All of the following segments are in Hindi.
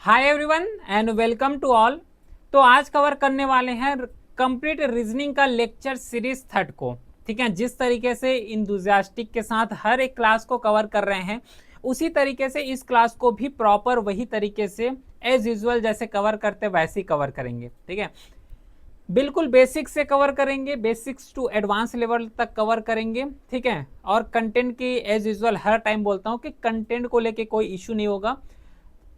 Hi everyone and welcome to all. तो आज कवर करने वाले हैं कंप्लीट रीजनिंग का लेक्चर सीरीज थर्ड को। ठीक है, जिस तरीके से इंथुजियास्टिक के साथ हर एक क्लास को कवर कर रहे हैं उसी तरीके से इस क्लास को भी प्रॉपर वही तरीके से एज यूजुअल जैसे कवर करते वैसे ही कवर करेंगे। ठीक है, बिल्कुल बेसिक से कवर करेंगे, बेसिक्स टू एडवांस लेवल तक कवर करेंगे। ठीक है, और कंटेंट की एज यूजुअल हर टाइम बोलता हूँ कि कंटेंट को लेके कोई इशू नहीं होगा।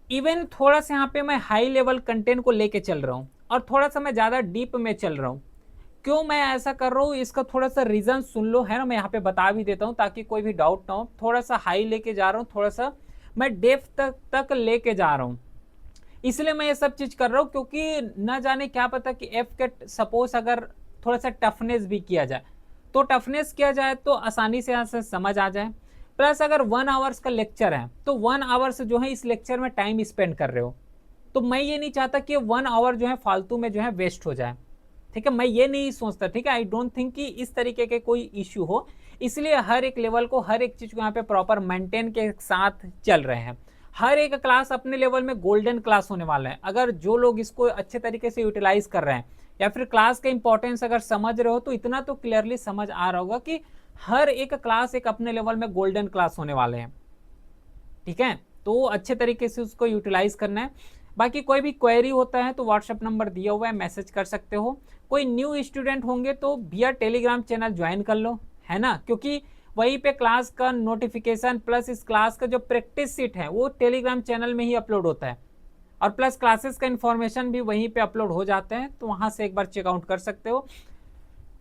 इवन थोड़ा सा यहाँ पे मैं हाई लेवल कंटेंट को लेके चल रहा हूँ और थोड़ा सा मैं ज़्यादा डीप में चल रहा हूँ। क्यों मैं ऐसा कर रहा हूँ इसका थोड़ा सा रीज़न सुन लो, है ना। मैं यहाँ पे बता भी देता हूँ ताकि कोई भी डाउट ना हो। थोड़ा सा हाई लेके जा रहा हूँ, थोड़ा सा मैं डेप्थ तक लेके जा रहा हूँ, इसलिए मैं ये सब चीज़ कर रहा हूँ। क्योंकि ना जाने क्या पता कि एफ के सपोज अगर थोड़ा सा टफनेस भी किया जाए तो टफनेस किया जाए तो आसानी से यहाँ से समझ आ जाए। प्लस अगर 1 आवर्स का लेक्चर है तो 1 आवर्स जो है इस लेक्चर में टाइम स्पेंड कर रहे हो, तो मैं ये नहीं चाहता कि 1 आवर जो है फालतू में जो है वेस्ट हो जाए। ठीक है, मैं ये नहीं सोचता। ठीक है, आई डोंट थिंक कि इस तरीके के कोई इश्यू हो, इसलिए हर एक लेवल को हर एक चीज़ को यहाँ पे प्रॉपर मेंटेन के साथ चल रहे हैं। हर एक क्लास अपने लेवल में गोल्डन क्लास होने वाला है। अगर जो लोग इसको अच्छे तरीके से यूटिलाइज कर रहे हैं या फिर क्लास का इंपॉर्टेंस अगर समझ रहे हो तो इतना तो क्लियरली समझ आ रहा होगा कि हर एक क्लास एक अपने लेवल में गोल्डन क्लास होने वाले हैं। ठीक है, तो अच्छे तरीके से उसको यूटिलाइज करना है। बाकी कोई भी क्वेरी होता है तो व्हाट्सएप नंबर दिया हुआ है, मैसेज कर सकते हो। कोई न्यू स्टूडेंट होंगे तो भैया टेलीग्राम चैनल ज्वाइन कर लो, है ना, क्योंकि वहीं पे क्लास का नोटिफिकेशन प्लस इस क्लास का जो प्रैक्टिस सीट है वो टेलीग्राम चैनल में ही अपलोड होता है और प्लस क्लासेस का इन्फॉर्मेशन भी वहीं पे अपलोड हो जाते हैं, तो वहां से एक बार चेकआउट कर सकते हो।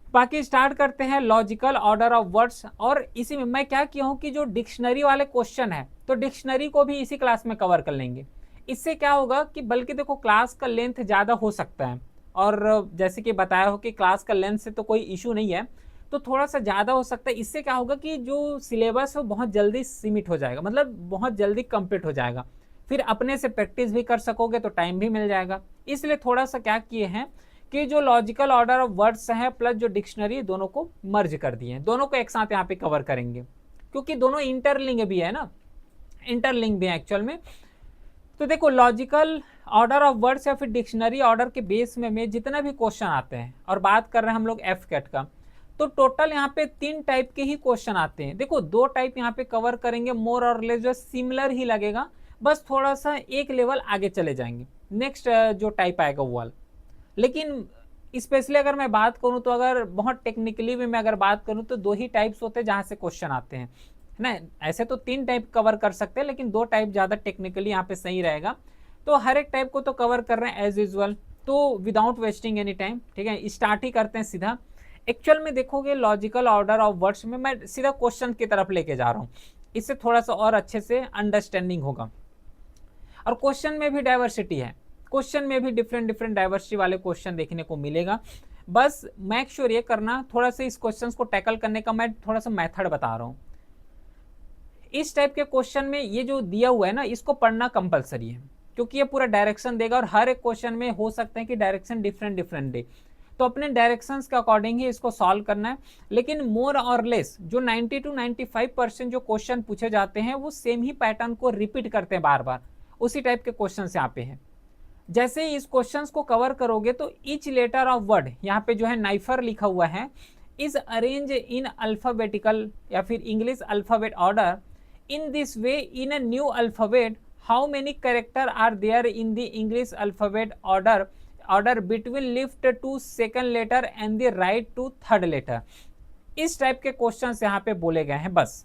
बाकी स्टार्ट करते हैं लॉजिकल ऑर्डर ऑफ वर्ड्स। और इसी में मैं क्या किया हूँ कि जो डिक्शनरी वाले क्वेश्चन है तो डिक्शनरी को भी इसी क्लास में कवर कर लेंगे। इससे क्या होगा कि बल्कि देखो क्लास का लेंथ ज़्यादा हो सकता है, और जैसे कि बताया हो कि क्लास का लेंथ से तो कोई इशू नहीं है, तो थोड़ा सा ज़्यादा हो सकता है। इससे क्या होगा कि जो सिलेबस है वो बहुत जल्दी सीमित हो जाएगा, मतलब बहुत जल्दी कंप्लीट हो जाएगा। फिर अपने से प्रैक्टिस भी कर सकोगे तो टाइम भी मिल जाएगा। इसलिए थोड़ा सा क्या किए हैं कि जो लॉजिकल ऑर्डर ऑफ वर्ड्स है प्लस जो डिक्शनरी दोनों को मर्ज कर दिए हैं, दोनों को एक साथ यहाँ पे कवर करेंगे क्योंकि दोनों इंटरलिंक भी है ना, इंटरलिंक भी है एक्चुअल में। तो देखो लॉजिकल ऑर्डर ऑफ वर्ड्स या फिर डिक्शनरी ऑर्डर के बेस में जितना भी क्वेश्चन आते हैं, और बात कर रहे हैं हम लोग एफ कैट का, तो टोटल यहाँ पे 3 टाइप के ही क्वेश्चन आते हैं। देखो 2 टाइप यहाँ पे कवर करेंगे, मोर और लेस जो सिमिलर ही लगेगा, बस थोड़ा सा एक लेवल आगे चले जाएंगे। नेक्स्ट जो टाइप आएगा वो वाला। लेकिन स्पेशली अगर मैं बात करूं तो अगर बहुत टेक्निकली भी मैं अगर बात करूं तो 2 ही टाइप्स होते हैं जहां से क्वेश्चन आते हैं ना। ऐसे तो 3 टाइप कवर कर सकते हैं लेकिन 2 टाइप ज़्यादा टेक्निकली यहाँ पे सही रहेगा। तो हर एक टाइप को तो कवर कर रहे हैं एज यूजल, तो विदाउट वेस्टिंग एनी टाइम। ठीक है, स्टार्ट ही करते हैं सीधा। एक्चुअल में देखोगे लॉजिकल ऑर्डर ऑफ वर्ड्स में मैं सीधा क्वेश्चन की तरफ लेके जा रहा हूँ, इससे थोड़ा सा और अच्छे से अंडरस्टैंडिंग होगा। और क्वेश्चन में भी डाइवर्सिटी है, क्वेश्चन में भी डिफरेंट डिफरेंट डाइवर्सिटी वाले क्वेश्चन देखने को मिलेगा। बस मेक श्योर ये करना थोड़ा सा इस क्वेश्चंस को टैकल करने का मैं थोड़ा सा मेथड बता रहा हूँ। इस टाइप के क्वेश्चन में ये जो दिया हुआ है ना इसको पढ़ना कंपलसरी है, क्योंकि ये पूरा डायरेक्शन देगा और हर एक क्वेश्चन में हो सकता है कि डायरेक्शन डिफरेंट डिफरेंट दे, तो अपने डायरेक्शंस के अकॉर्डिंग ही इसको सॉल्व करना है। लेकिन मोर और लेस जो 90 to 95% जो क्वेश्चन पूछे जाते हैं वो सेम ही पैटर्न को रिपीट करते हैं बार बार, उसी टाइप के क्वेश्चन यहाँ पे हैं। जैसे ही इस क्वेश्चंस को कवर करोगे तो ईच लेटर ऑफ वर्ड यहाँ पे जो है नाइफर लिखा हुआ है इज अरेंज इन अल्फाबेटिकल या फिर English alphabet order in this way in a new alphabet how many character are there in the English alphabet order between left to second letter and the right to third letter. इस टाइप के क्वेश्चन यहाँ पे बोले गए हैं, बस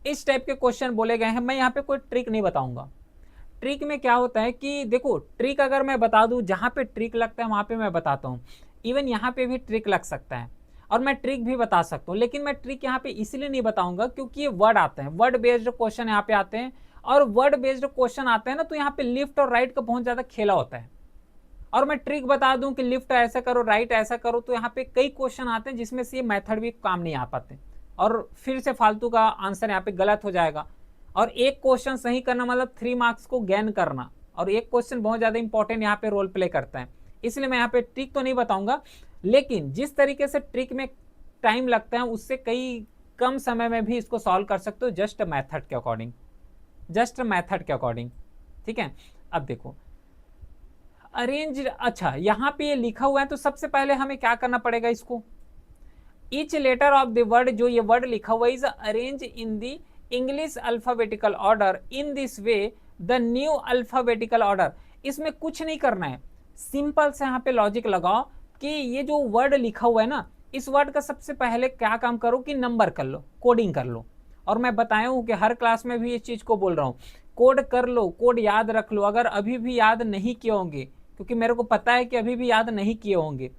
इस टाइप के क्वेश्चन बोले गए हैं। मैं यहाँ पे कोई ट्रिक नहीं बताऊंगा। ट्रिक में क्या होता है कि देखो ट्रिक अगर मैं बता दूं, जहां पे ट्रिक लगता है वहां पे मैं बताता हूं। इवन यहाँ पे भी ट्रिक लग सकता है और मैं ट्रिक भी बता सकता हूँ, लेकिन मैं ट्रिक यहाँ पे इसलिए नहीं बताऊंगा क्योंकि ये वर्ड आते हैं, वर्ड बेस्ड क्वेश्चन यहाँ पे आते हैं। और वर्ड बेस्ड क्वेश्चन आते हैं ना तो यहाँ पे लेफ्ट और राइट का बहुत ज्यादा खेला होता है। और मैं ट्रिक बता दूं कि लिफ्ट ऐसा करो राइट ऐसा करो तो यहाँ पे कई क्वेश्चन आते हैं जिसमें से ये मेथड भी काम नहीं आ पाते और फिर से फालतू का आंसर यहाँ पे गलत हो जाएगा। और एक क्वेश्चन सही करना मतलब 3 मार्क्स को गेन करना, और एक क्वेश्चन बहुत ज़्यादा इंपॉर्टेंट यहाँ पे रोल प्ले करता है। इसलिए मैं यहाँ पे ट्रिक तो नहीं बताऊंगा, लेकिन जिस तरीके से ट्रिक में टाइम लगता है उससे कई कम समय में भी इसको सॉल्व कर सकते हो, जस्ट मैथड के अकॉर्डिंग, जस्ट मैथड के अकॉर्डिंग। ठीक है। अब देखो अरेंज, अच्छा यहाँ पे ये लिखा हुआ है तो सबसे पहले हमें क्या करना पड़ेगा, इसको each letter of the word, जो ये वर्ड लिखा हुआ है, is arrange in the English alphabetical order in this way the new alphabetical order. इसमें कुछ नहीं करना है, सिंपल से यहाँ पे लॉजिक लगाओ कि ये जो वर्ड लिखा हुआ है ना, इस वर्ड का सबसे पहले क्या काम करो कि नंबर कर लो, कोडिंग कर लो। और मैं बताया हूँ कि हर क्लास में भी इस चीज को बोल रहा हूँ, कोड कर लो, कोड याद रख लो। अगर अभी भी याद नहीं किए होंगे, क्योंकि मेरे को पता है कि अभी भी याद नहीं किए होंगे,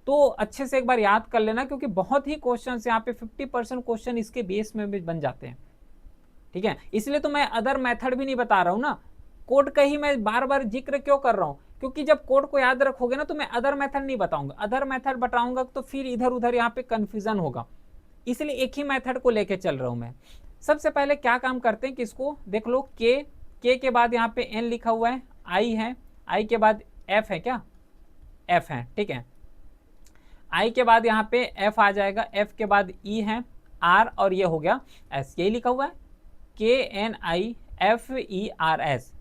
तो अच्छे से एक बार याद कर लेना, क्योंकि बहुत ही क्वेश्चन यहाँ पे 50% क्वेश्चन इसके बेस में भी बन जाते हैं। ठीक है, इसलिए तो मैं अदर मेथड भी नहीं बता रहा हूं ना, कोड का ही मैं बार बार जिक्र क्यों कर रहा हूं, क्योंकि जब कोड को याद रखोगे ना तो मैं अदर मेथड नहीं बताऊंगा, अदर मेथड बताऊंगा तो फिर इधर उधर यहाँ पे कंफ्यूजन होगा, इसलिए एक ही मेथड को लेके चल रहा हूं मैं। सबसे पहले क्या काम करते हैं कि इसको देख लो, के बाद यहाँ पे एन लिखा हुआ है, आई है, आई के बाद एफ है, क्या एफ है, ठीक है, आई के बाद यहाँ पे एफ आ जाएगा, एफ के बाद ई है, आर, और ये हो गया एस, यही लिखा हुआ है KNIFERS।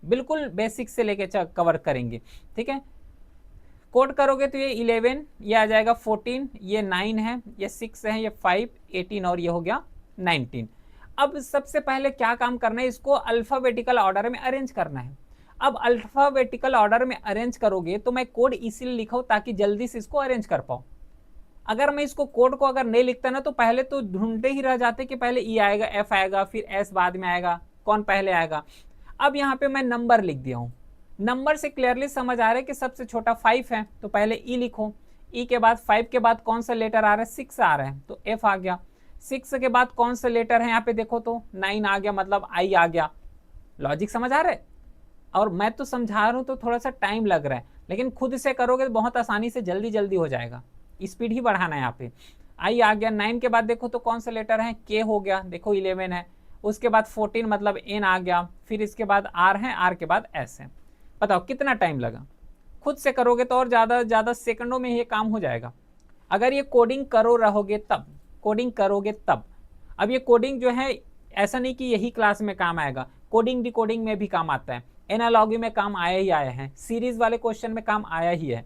बिल्कुल बेसिक से लेके कवर करेंगे, ठीक है। कोड करोगे तो ये 11, ये आ जाएगा 14, ये 9 है, ये 6 है, ये 5, 18, और ये हो गया 19। अब सबसे पहले क्या काम करना है, इसको अल्फाबेटिकल ऑर्डर में अरेंज करना है। अब अल्फाबेटिकल ऑर्डर में अरेंज करोगे तो मैं कोड इसीलिए लिखा हूं ताकि जल्दी से इसको अरेंज कर पाऊं। अगर मैं इसको कोड को अगर नहीं लिखता ना तो पहले तो ढूंढते ही रह जाते कि पहले ई आएगा, एफ आएगा, फिर एस बाद में आएगा, कौन पहले आएगा। अब यहाँ पे मैं नंबर लिख दिया हूँ, नंबर से क्लियरली समझ आ रहा है कि सबसे छोटा 5 है, तो पहले ई लिखो, ई के बाद 5 के बाद कौन सा लेटर आ रहा है, 6 आ रहा है, तो एफ आ गया। 6 के बाद कौन सा लेटर है यहाँ पे देखो तो 9 आ गया, मतलब आई आ गया। लॉजिक समझ आ रहा है, और मैं तो समझा रहा हूँ तो थोड़ा सा टाइम लग रहा है, लेकिन खुद से करोगे तो बहुत आसानी से जल्दी जल्दी हो जाएगा, स्पीड ही बढ़ाना है यहाँ पे। आई आ गया, 9 के बाद देखो तो कौन सा लेटर है, के हो गया, देखो 11 है, उसके बाद 14 मतलब एन आ गया, फिर इसके बाद आर है, आर के बाद एस है। बताओ कितना टाइम लगा, खुद से करोगे तो और ज़्यादा सेकंडों में ये काम हो जाएगा। अगर ये कोडिंग करो रहोगे तब, कोडिंग करोगे तब। अब ये कोडिंग जो है ऐसा नहीं कि यही क्लास में काम आएगा, कोडिंग डिकोडिंग में भी काम आता है, एनालॉगी में काम आया ही आया है, सीरीज वाले क्वेश्चन में काम आया ही है।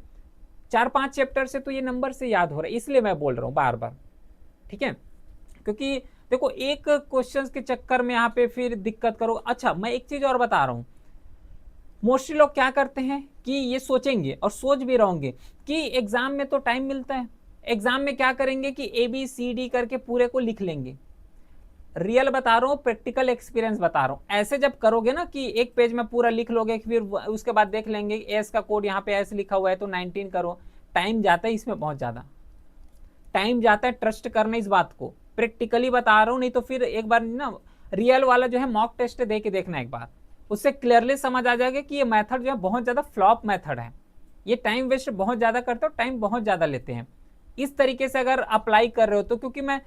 4-5 चैप्टर से तो ये नंबर से याद हो रहा है, इसलिए मैं बोल रहा हूँ बार बार, ठीक है। क्योंकि देखो एक क्वेश्चन के चक्कर में यहाँ पे फिर दिक्कत करो। अच्छा मैं एक चीज और बता रहा हूँ, मोस्टली लोग क्या करते हैं कि ये सोचेंगे और सोच भी रहोगे कि एग्जाम में तो टाइम मिलता है, एग्जाम में क्या करेंगे कि ABCD करके पूरे को लिख लेंगे। रियल बता रहा हूँ, प्रैक्टिकल एक्सपीरियंस बता रहा हूँ। ऐसे जब करोगे ना कि एक पेज में पूरा लिख लोगे, फिर उसके बाद देख लेंगे एस का कोड यहाँ पे एस लिखा हुआ है तो 19 करो, टाइम जाता है इसमें, बहुत ज्यादा टाइम जाता है। ट्रस्ट करना इस बात को, प्रैक्टिकली बता रहा हूँ, नहीं तो फिर एक बार ना रियल वाला जो है मॉक टेस्ट दे के देखना एक बार, उससे क्लियरली समझ आ जाएगा कि ये मेथड जो है बहुत ज्यादा फ्लॉप मेथड है, ये टाइम वेस्ट बहुत ज्यादा करते हो, टाइम बहुत ज्यादा लेते हैं। इस तरीके से अगर अप्लाई कर रहे हो तो, क्योंकि मैं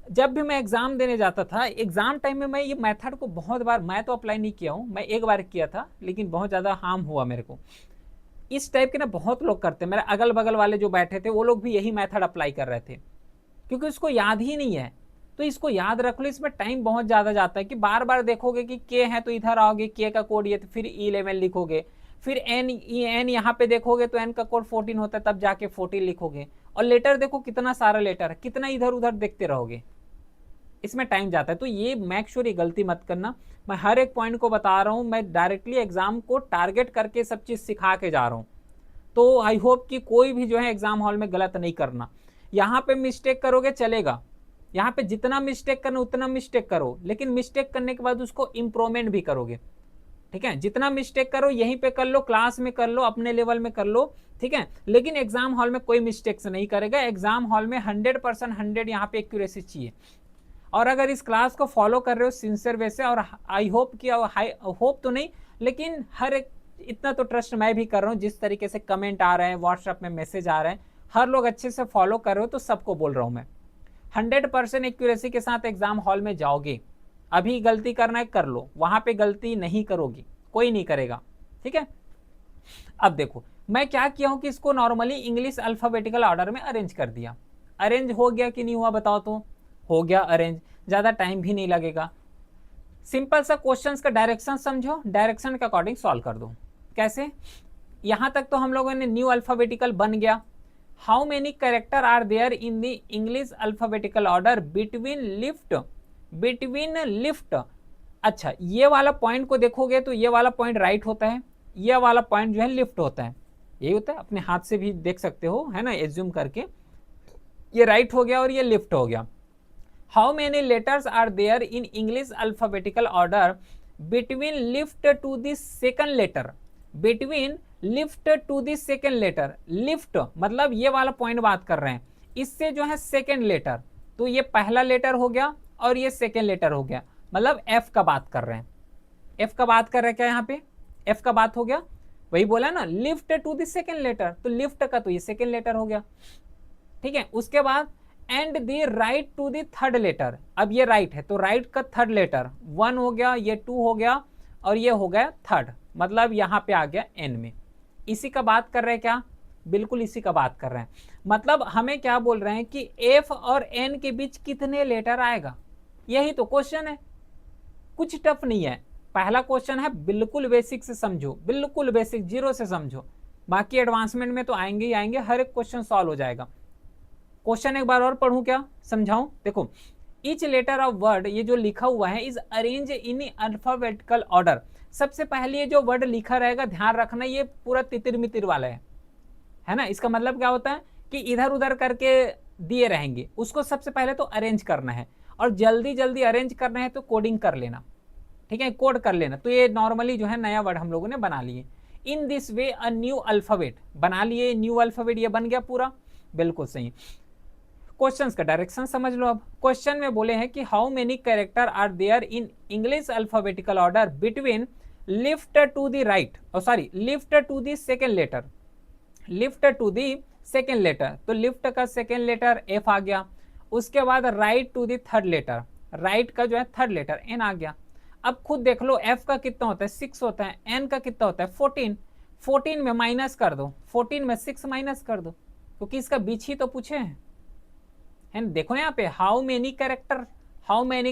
जब भी मैं एग्जाम देने जाता था, एग्जाम टाइम में मैं ये मेथड को बहुत बार, मैं तो अप्लाई नहीं किया हूँ, मैं एक बार किया था लेकिन बहुत ज़्यादा हार्म हुआ मेरे को। इस टाइप के ना बहुत लोग करते हैं, मेरे अगल बगल वाले जो बैठे थे वो लोग भी यही मेथड अप्लाई कर रहे थे, क्योंकि उसको याद ही नहीं है। तो इसको याद रख लो, इसमें टाइम बहुत ज़्यादा जाता है कि बार बार देखोगे कि के है तो इधर आओगे, के का कोड ये, तो फिर E11 लिखोगे, फिर एन यहाँ पे देखोगे तो एन का कोड 14 होता है, तब जाके 14 लिखोगे, और लेटर देखो कितना सारा लेटर है, कितना इधर उधर देखते रहोगे, इसमें टाइम जाता है। तो ये मेक श्योर ये गलती मत करना, मैं हर एक पॉइंट को बता रहा हूँ, मैं डायरेक्टली एग्जाम को टारगेट करके सब चीज़ सिखा के जा रहा हूँ। तो आई होप कि कोई भी जो है एग्जाम हॉल में गलत नहीं करना। यहाँ पे मिस्टेक करोगे चलेगा, यहाँ पे जितना मिस्टेक करना उतना मिस्टेक करो, लेकिन मिस्टेक करने के बाद उसको इम्प्रूवमेंट भी करोगे, ठीक है। जितना मिस्टेक करो यहीं पे कर लो, क्लास में कर लो, अपने लेवल में कर लो, ठीक है, लेकिन एग्जाम हॉल में कोई मिस्टेक्स नहीं करेगा। एग्जाम हॉल में 100% 100 यहाँ पे एक्यूरेसी चाहिए। और अगर इस क्लास को फॉलो कर रहे हो सिंसियर वे से, और आई होप कि, होप तो नहीं लेकिन हर एक, इतना तो ट्रस्ट मैं भी कर रहा हूँ, जिस तरीके से कमेंट आ रहे हैं, व्हाट्सएप में मैसेज आ रहे हैं, हर लोग अच्छे से फॉलो कर रहे हो, तो सबको बोल रहा हूँ मैं 100% एक्यूरेसी के साथ एग्जाम हॉल में जाओगे। अभी गलती करना है कर लो, वहां पे गलती नहीं करोगी, कोई नहीं करेगा, ठीक है। अब देखो मैं क्या किया हूं कि इसको नॉर्मली इंग्लिश अल्फाबेटिकल ऑर्डर में अरेंज कर दिया। अरेंज हो गया कि नहीं हुआ बताओ तो, हो गया अरेंज, ज़्यादा टाइम भी नहीं लगेगा। सिंपल सा क्वेश्चंस का डायरेक्शन समझो, डायरेक्शन के अकॉर्डिंग सॉल्व कर दो। कैसे? यहां तक तो हम लोगों ने न्यू अल्फाबेटिकल बन गया। How many character are there in the English alphabetical order between left. अच्छा, ये वाला पॉइंट को देखोगे तो ये वाला पॉइंट राइट होता है, ये वाला पॉइंट जो है लिफ्ट होता है, यही होता है। अपने हाथ से भी देख सकते हो, है ना, एज्यूम करके। ये राइट हो गया और ये लिफ्ट हो गया। How many letters are there in English alphabetical order between left to the second letter. Between left to the second letter, left मतलब ये वाला पॉइंट बात कर रहे हैं, इससे जो है सेकंड लेटर, तो ये पहला लेटर हो गया और ये सेकंड लेटर हो गया, मतलब एफ का बात कर रहे हैं। एफ का बात कर रहे हैं क्या? यहाँ पे एफ का बात हो गया, वही बोला ना, left to the second letter, तो लिफ्ट का तो ये सेकंड लेटर हो गया, ठीक है। उसके बाद and the right to the third letter, अब ये राइट है तो राइट का थर्ड लेटर, 1 हो गया, ये 2 हो गया और ये हो गया थर्ड, मतलब यहाँ पे आ गया एन में। इसी का बात कर रहे हैं क्या? बिल्कुल इसी का बात कर रहे हैं। मतलब हमें क्या बोल रहे हैं कि एफ और एन के बीच कितने लेटर आएगा, यही तो क्वेश्चन है, कुछ टफ नहीं है। पहला क्वेश्चन है, बिल्कुल बेसिक से समझो, बिल्कुल बेसिक, जीरो से समझो, बाकी एडवांसमेंट में तो आएंगे ही आएंगे, हर एक क्वेश्चन सॉल्व हो जाएगा। क्वेश्चन एक बार और पढ़ूं क्या, समझाऊं? देखो, ईच लेटर ऑफ वर्ड, ये जो लिखा हुआ है, is arrange in alphabetical order. सबसे पहले ये जो वर्ड लिखा रहेगा, ध्यान रखना, ये पूरा तितिर मितिर वाला है ना। इसका मतलब क्या होता है कि इधर उधर करके दिए रहेंगे, उसको सबसे पहले तो अरेंज करना है, और जल्दी जल्दी अरेंज करना है तो कोडिंग कर लेना, ठीक है, कोड कर लेना। तो ये नॉर्मली जो है नया वर्ड हम लोगों ने बना लिए। इन this way a new alphabet बना लिए, न्यू अल्फाबेट ये बन गया पूरा, बिल्कुल सही। क्वेश्चंस का डायरेक्शन समझ लो। अब क्वेश्चन में बोले हैं कि how many character are there in English alphabetical order between left to the right, sorry, left to the second letter, left to the second letter, तो लिफ्ट का सेकेंड लेटर एफ आ गया। उसके बाद right to the third letter, right का जो है थर्ड लेटर एन आ गया। अब खुद देख लो, एफ का कितना होता है, 6 होता है, एन का कितना होता है, 14। 14 में माइनस कर दो, 14 में 6 माइनस कर दो, क्योंकि इसका बीच ही तो पूछे हैं, है ना। देखो यहाँ पे how many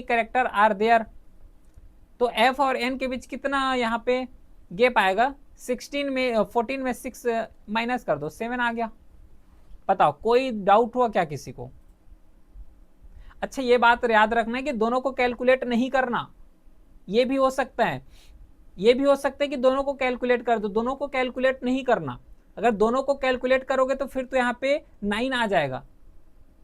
character are there, तो एफ और एन के बीच कितना यहाँ पे गैप आएगा, 16 में 14 में 6 माइनस कर दो, 7 आ गया। बताओ, कोई डाउट हुआ क्या किसी को? अच्छा, ये बात याद रखना है कि दोनों को कैलकुलेट नहीं करना, ये भी हो सकता है, ये भी हो सकता है कि दोनों को कैलकुलेट कर दो, दोनों को कैलकुलेट नहीं करना। अगर दोनों को कैलकुलेट करोगे तो फिर तो यहाँ पे 9 आ जाएगा,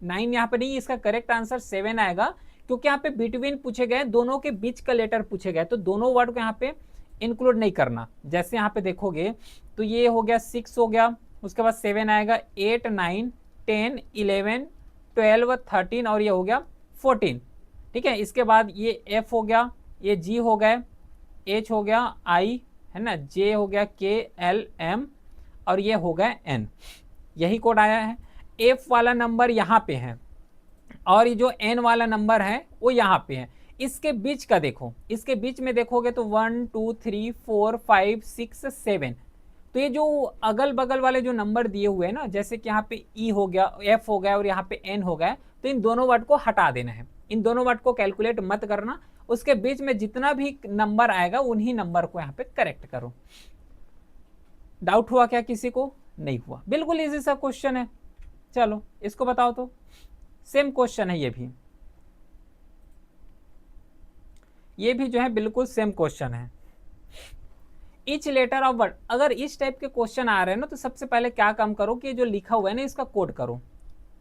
9 यहाँ पे नहीं, इसका करेक्ट आंसर 7 आएगा, क्योंकि यहाँ पे बिटवीन पूछे गए, दोनों के बीच का लेटर पूछे गए, तो दोनों वर्ड को यहाँ पे इंक्लूड नहीं करना। जैसे यहाँ पे देखोगे तो ये हो गया 6 हो गया, उसके बाद 7 आएगा, 8 9 10 11 12 13 और ये हो गया 14, ठीक है। इसके बाद ये एफ हो गया, ये जी हो गए, एच हो गया, आई है ना, जे हो गया, के एल एम और ये हो गया एन, यही कोड आया है। एफ वाला नंबर यहाँ पे है और ये जो एन वाला नंबर है वो यहाँ पे है। इसके बीच का देखो, इसके बीच में देखोगे तो 1 2 3 4 5 6 7, तो ये जो अगल बगल वाले जो नंबर दिए हुए हैं ना, जैसे कि यहाँ पे ई हो गया, एफ हो गया और यहाँ पे एन हो गया, तो इन दोनों वर्ड को हटा देना है, इन दोनों वर्ड को कैलकुलेट मत करना, उसके बीच में जितना भी नंबर आएगा उन्हीं नंबर को यहाँ पे करेक्ट करो। डाउट हुआ क्या किसी को? नहीं हुआ, बिल्कुल इजी सा क्वेश्चन है। चलो इसको बताओ, तो सेम क्वेश्चन है, ये भी जो है बिल्कुल सेम क्वेश्चन है। ईच लेटर ऑफ वर्ड, अगर इस टाइप के क्वेश्चन आ रहे हैं ना, तो सबसे पहले क्या काम करो कि जो लिखा हुआ है ना इसका कोड करो,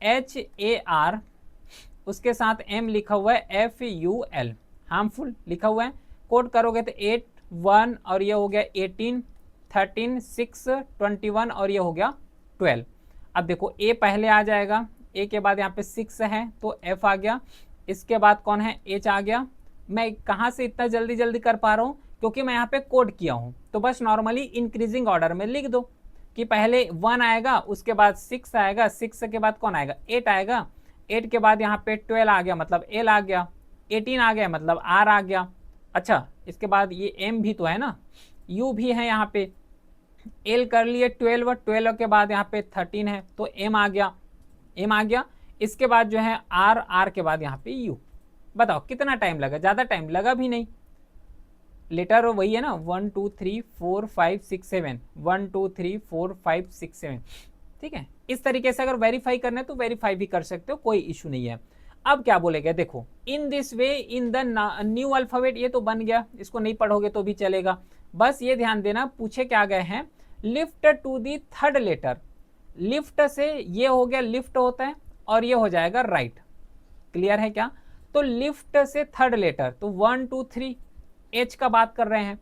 HAR, उसके साथ M लिखा हुआ है, FUL, हार्मफुल लिखा हुआ है, कोड करोगे तो 8 1 और ये हो गया 18 13 6 21 और ये हो गया 12। अब देखो A पहले आ जाएगा, A के बाद यहाँ पे 6 है तो F आ गया, इसके बाद कौन है, H आ गया। मैं कहाँ से इतना जल्दी जल्दी कर पा रहा हूँ, क्योंकि मैं यहाँ पे कोड किया हूँ, तो बस नॉर्मली इंक्रीजिंग ऑर्डर में लिख दो कि पहले 1 आएगा, उसके बाद 6 आएगा, 6 के बाद कौन आएगा, 8 आएगा, 8 के बाद यहाँ पे 12 आ गया मतलब L आ गया, 18 आ गया मतलब R आ गया। अच्छा, इसके बाद ये M भी तो है ना, U भी है यहाँ पे, L कर लिए 12, 12 के बाद यहाँ पे 13 है तो M आ गया, M आ गया। इसके बाद जो है R, R के बाद यहाँ पे U। बताओ कितना टाइम लगा, ज़्यादा टाइम लगा भी नहीं, लेटर वही है ना, 1 2 3 4 5 6 7, 1 2 3 4 5 6 7, ठीक है। इस तरीके से अगर वेरीफाई करना है तो वेरीफाई भी कर सकते हो, कोई इशू नहीं है। अब क्या बोलेगा देखो, इन this way in the new alphabet, ये तो बन गया, इसको नहीं पढ़ोगे तो भी चलेगा। बस ये ध्यान देना पूछे क्या गए हैं, left to the third letter, left से ये हो गया, लिफ्ट होता है और ये हो जाएगा राइट, क्लियर है क्या। तो लिफ्ट से थर्ड लेटर, तो 1 2 3 एच का बात कर रहे हैं।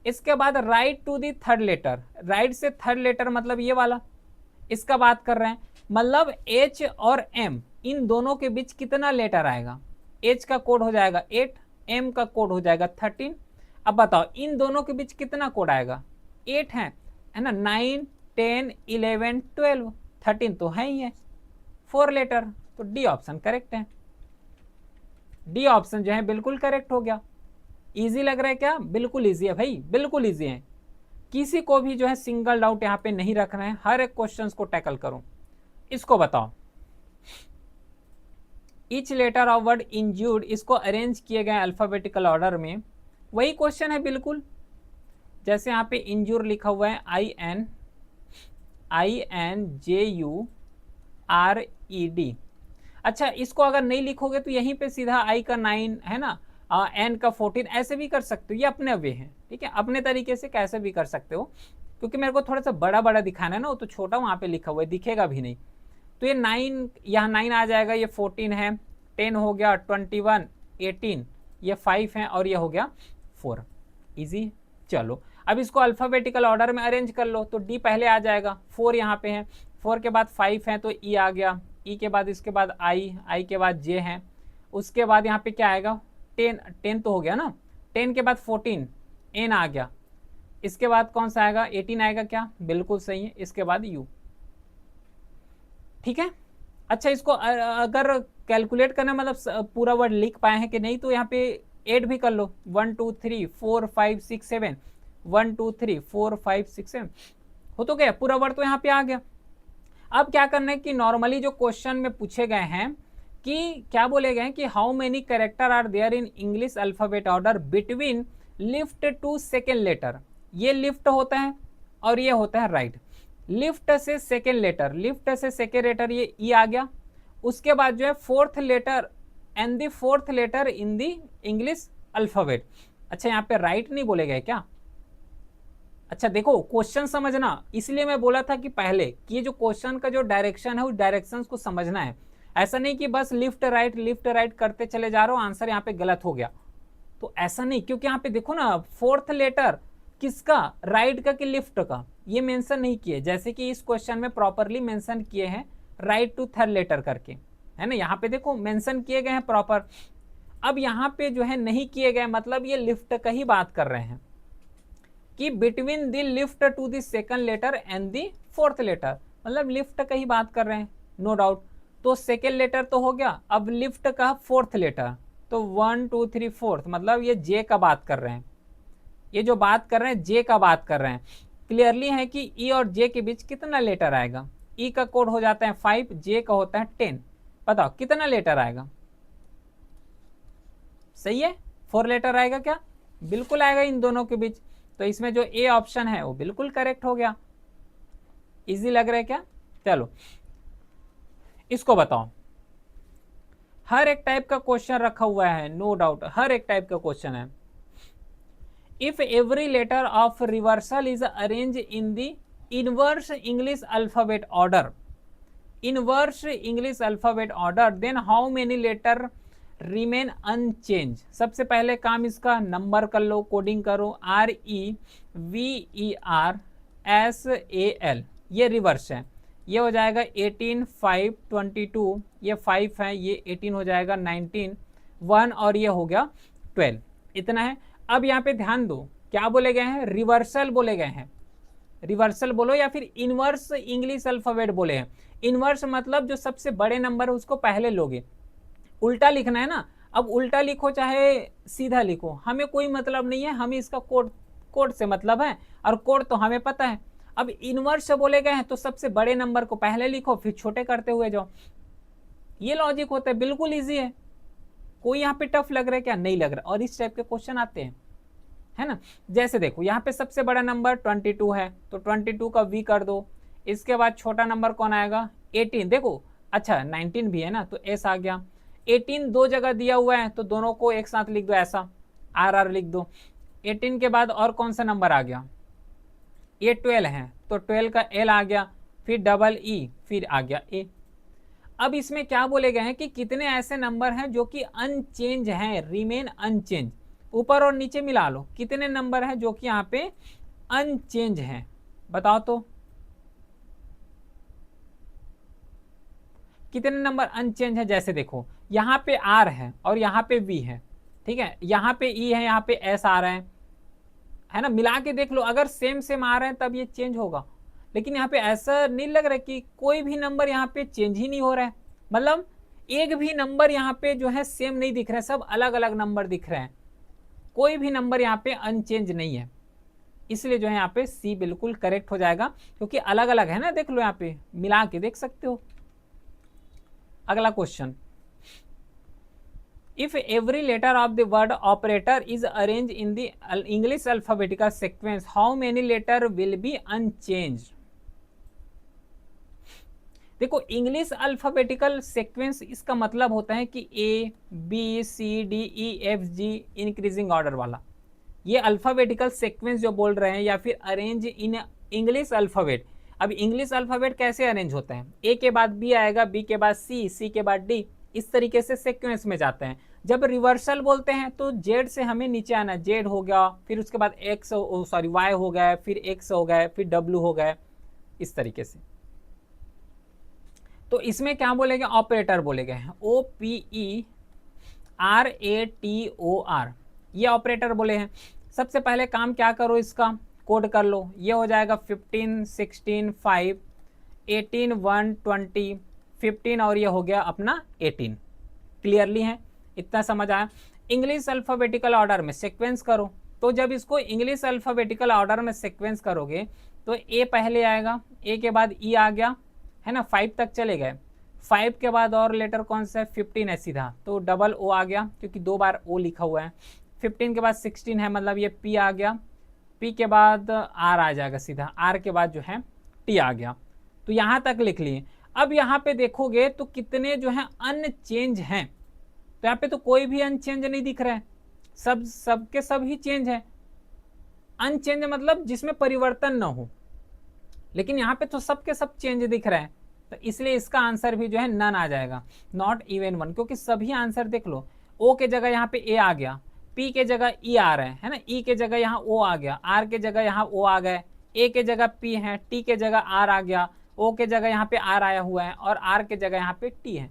इसके बाद right to the third letter, right से थर्ड लेटर मतलब ये वाला, इसका बात कर रहे हैं। मतलब एच और एम इन दोनों के बीच कितना लेटर आएगा, एच का कोड हो जाएगा 8, एम का कोड हो जाएगा 13। अब बताओ इन दोनों के बीच कितना कोड आएगा, 8 है ना, 9 10 11 12, 13 तो है ही है, 4 लेटर, तो डी ऑप्शन करेक्ट है। डी ऑप्शन जो है बिल्कुल करेक्ट हो गया। इजी लग रहा है क्या, बिल्कुल इजी है भाई, बिल्कुल इजी है। किसी को भी जो है सिंगल डाउट यहाँ पे नहीं रखना है, हर एक क्वेश्चन को टैकल करो। इसको बताओ, each letter of word injured, इसको अरेंज किए गए अल्फाबेटिकल ऑर्डर में, वही क्वेश्चन है बिल्कुल। जैसे यहाँ पे इंज्यूर लिखा हुआ है INJURED। अच्छा, इसको अगर नहीं लिखोगे तो यहीं पे सीधा आई का 9 है ना, एन का 14, ऐसे भी कर सकते हो, ये अपने वे है, ठीक है, अपने तरीके से कैसे भी कर सकते हो। क्योंकि मेरे को थोड़ा सा बड़ा बड़ा दिखाना है ना, वो तो छोटा वहाँ पे लिखा हुआ है, दिखेगा भी नहीं। तो ये 9, यहाँ 9 आ जाएगा, ये 14 है, 10 हो गया, 21 18, ये 5 है और ये हो गया 4। इजी। चलो अब इसको अल्फाबेटिकल ऑर्डर में अरेंज कर लो, तो डी पहले आ जाएगा, 4 यहाँ पे है, 4 के बाद 5 है तो ई आ गया, ई के बाद इसके बाद आई के बाद जे है, उसके बाद यहाँ पे क्या आएगा 10 तो हो गया ना, 10 के बाद 14 एन आ गया, इसके बाद कौन सा आएगा 18 आएगा क्या, बिल्कुल सही है, इसके बाद यू, ठीक है। अच्छा, इसको अगर कैलकुलेट करना मतलब पूरा वर्ड लिख पाए हैं कि नहीं, तो यहाँ पे ऐड भी कर लो, 1 2 3 4 5 6 7, 1 2 3 4 5 6 7 हो तो गया, पूरा वर्ड तो यहाँ पे आ गया। अब क्या करना है कि नॉर्मली जो क्वेश्चन में पूछे गए हैं कि क्या बोले गए हैं कि how many character are there in English alphabet order between left to second letter, ये लिफ्ट होता है और ये होता है राइट। लिफ्ट से सेकेंड लेटर, लिफ्ट से सेकेंड लेटर ये ई आ गया, उसके बाद जो है fourth letter and the fourth letter in the English alphabet. अच्छा, यहाँ पे राइट नहीं बोले गए क्या। अच्छा देखो, क्वेश्चन समझना, इसलिए मैं बोला था कि पहले कि ये जो क्वेश्चन का जो डायरेक्शन है उस डायरेक्शन को समझना है। ऐसा नहीं कि बस लिफ्ट राइट करते चले जा रहे हो, आंसर यहाँ पे गलत हो गया, तो ऐसा नहीं। क्योंकि यहाँ पे देखो ना, फोर्थ लेटर किसका, राइट का कि लिफ्ट का, ये मेंशन नहीं किए, जैसे कि इस क्वेश्चन में प्रॉपरली मेंशन किए हैं राइट टू थर्ड लेटर करके, है ना, यहाँ पे देखो मेंशन किए गए हैं प्रॉपर। अब यहाँ पे जो है नहीं किए गए, मतलब ये लिफ्ट का ही बात कर रहे हैं कि between the left to the second letter and the fourth letter, मतलब लिफ्ट का ही बात कर रहे हैं, नो डाउट। तो सेकेंड लेटर तो हो गया, अब लिफ्ट का फोर्थ लेटर, तो 1 2 3 4, मतलब ये जे का बात कर रहे हैं, ये जो बात कर रहे हैं जे का बात कर रहे हैं। क्लियरली है कि ई और जे के बीच कितना लेटर आएगा, ई का कोड हो जाता है 5, जे का होता है 10, बताओ कितना लेटर आएगा। सही है, 4 लेटर आएगा क्या, बिल्कुल आएगा इन दोनों के बीच। तो इसमें जो ए ऑप्शन है वो बिल्कुल करेक्ट हो गया। इजी लग रहा है क्या। चलो इसको बताओ, हर एक टाइप का क्वेश्चन रखा हुआ है, नो डाउट हर एक टाइप का क्वेश्चन है। If every letter of reversal is arrange in the inverse English alphabet order, inverse English alphabet order, then how many letter remain unchange. सबसे पहले काम इसका नंबर कर लो, कोडिंग करो, REVERSAL, ये रिवर्स है, ये हो जाएगा 18 5 22, ये 5 है, ये 18 हो जाएगा 19 1 और ये हो गया 12, इतना है। अब यहाँ पे ध्यान दो, क्या बोले गए हैं, रिवर्सल बोले गए हैं, रिवर्सल बोलो या फिर इनवर्स इंग्लिश अल्फाबेट बोले हैं। इनवर्स मतलब जो सबसे बड़े नंबर है उसको पहले लोगे, उल्टा लिखना है ना। अब उल्टा लिखो चाहे सीधा लिखो, हमें कोई मतलब नहीं है, हमें इसका कोड से मतलब है, और कोड तो हमें पता है। अब इनवर्स बोले गए हैं तो सबसे बड़े नंबर को पहले लिखो, फिर छोटे करते हुए जाओ, ये लॉजिक होता है, बिल्कुल ईजी है। कोई यहाँ पे टफ लग रहा है क्या, नहीं लग रहा। और इस टाइप के क्वेश्चन आते हैं, है ना। जैसे देखो यहाँ पे सबसे बड़ा नंबर 22 है, तो 22 का V कर दो। इसके बाद छोटा नंबर कौन आएगा, 18। देखो अच्छा 19 भी है ना, तो S आ गया। 18 दो जगह दिया हुआ है, तो दोनों को एक साथ लिख दो, ऐसा RR लिख दो। 18 के बाद और कौन सा नंबर आ गया, ये 12 है, तो 12 का L आ गया, फिर डबल E, फिर आ गया A। अब इसमें क्या बोले गए हैं कि कितने ऐसे नंबर हैं जो कि अनचेंज हैं, रिमेन अनचेंज। ऊपर और नीचे मिला लो, कितने नंबर हैं जो कि यहाँ पे अनचेंज हैं, बताओ तो कितने नंबर अनचेंज है। जैसे देखो यहाँ पे R है और यहाँ पे V है, ठीक है, यहाँ पे E है, यहाँ पे S आ रहे हैं, है ना। मिला के देख लो, अगर सेम सेम आ रहे हैं तब ये चेंज होगा, लेकिन यहाँ पे ऐसा नहीं लग रहा कि कोई भी नंबर यहाँ पे चेंज ही नहीं हो रहा है। मतलब एक भी नंबर यहाँ पे जो है सेम नहीं दिख रहा है, सब अलग अलग नंबर दिख रहे हैं, कोई भी नंबर यहाँ पे अनचेंज नहीं है। इसलिए जो है यहाँ पे सी बिल्कुल करेक्ट हो जाएगा, क्योंकि अलग अलग है ना, देख लो यहाँ पे मिला के देख सकते हो। अगला question, if every letter of the word operator is arranged in the English alphabetical sequence, how many letter will be unchanged? देखो इंग्लिश अल्फाबेटिकल सीक्वेंस, इसका मतलब होता है कि ABCDEFG इंक्रीजिंग ऑर्डर वाला, ये अल्फाबेटिकल सीक्वेंस जो बोल रहे हैं, या फिर अरेंज इन इंग्लिश अल्फाबेट। अब इंग्लिश अल्फाबेट कैसे अरेंज होता है, A के बाद B आएगा, B के बाद C, C के बाद D, इस तरीके से सीक्वेंस में जाते हैं। जब रिवर्सल बोलते हैं तो Z से हमें नीचे आना, Z हो गया, फिर उसके बाद Y हो गया, फिर X हो गया, फिर W हो गया, इस तरीके से। तो इसमें क्या बोले गए, ऑपरेटर बोले गए हैं, OPERATOR, ये ऑपरेटर बोले हैं। सबसे पहले काम क्या करो, इसका कोड कर लो। ये हो जाएगा 15, 16, 5, 18, 1, 20, 15 और ये हो गया अपना 18। क्लियरली है, इतना समझ आया। इंग्लिश अल्फाबेटिकल ऑर्डर में सीक्वेंस करो, तो जब इसको इंग्लिश अल्फाबेटिकल ऑर्डर में सीक्वेंस करोगे तो A पहले आएगा, A के बाद E आ गया, है ना, 5 तक चले गए। 5 के बाद और लेटर कौन सा है, 15 है सीधा, तो डबल O आ गया, क्योंकि 2 बार O लिखा हुआ है। 15 के बाद 16 है, मतलब ये P आ गया, P के बाद R आ जाएगा सीधा, R के बाद जो है T आ गया। तो यहाँ तक लिख लिए। अब यहाँ पे देखोगे तो कितने जो है अनचेंज हैं, तो यहाँ पे तो कोई भी अनचेंज नहीं दिख रहा है, सब के सब ही चेंज है। अनचेंज मतलब जिसमें परिवर्तन ना हो, लेकिन यहाँ पे तो सबके सब चेंज दिख रहे हैं, तो इसलिए इसका आंसर भी जो है नन आ जाएगा, नॉट इवन वन, क्योंकि सभी आंसर देख लो। O के जगह यहाँ पे A आ गया, P के जगह E आ रहे हैं, है ना, E के जगह यहाँ O आ गया, R के जगह यहाँ O आ गए, A के जगह P है, T के जगह R आ गया, O के जगह यहाँ पे R आया हुआ है, और R के जगह यहाँ पे T है।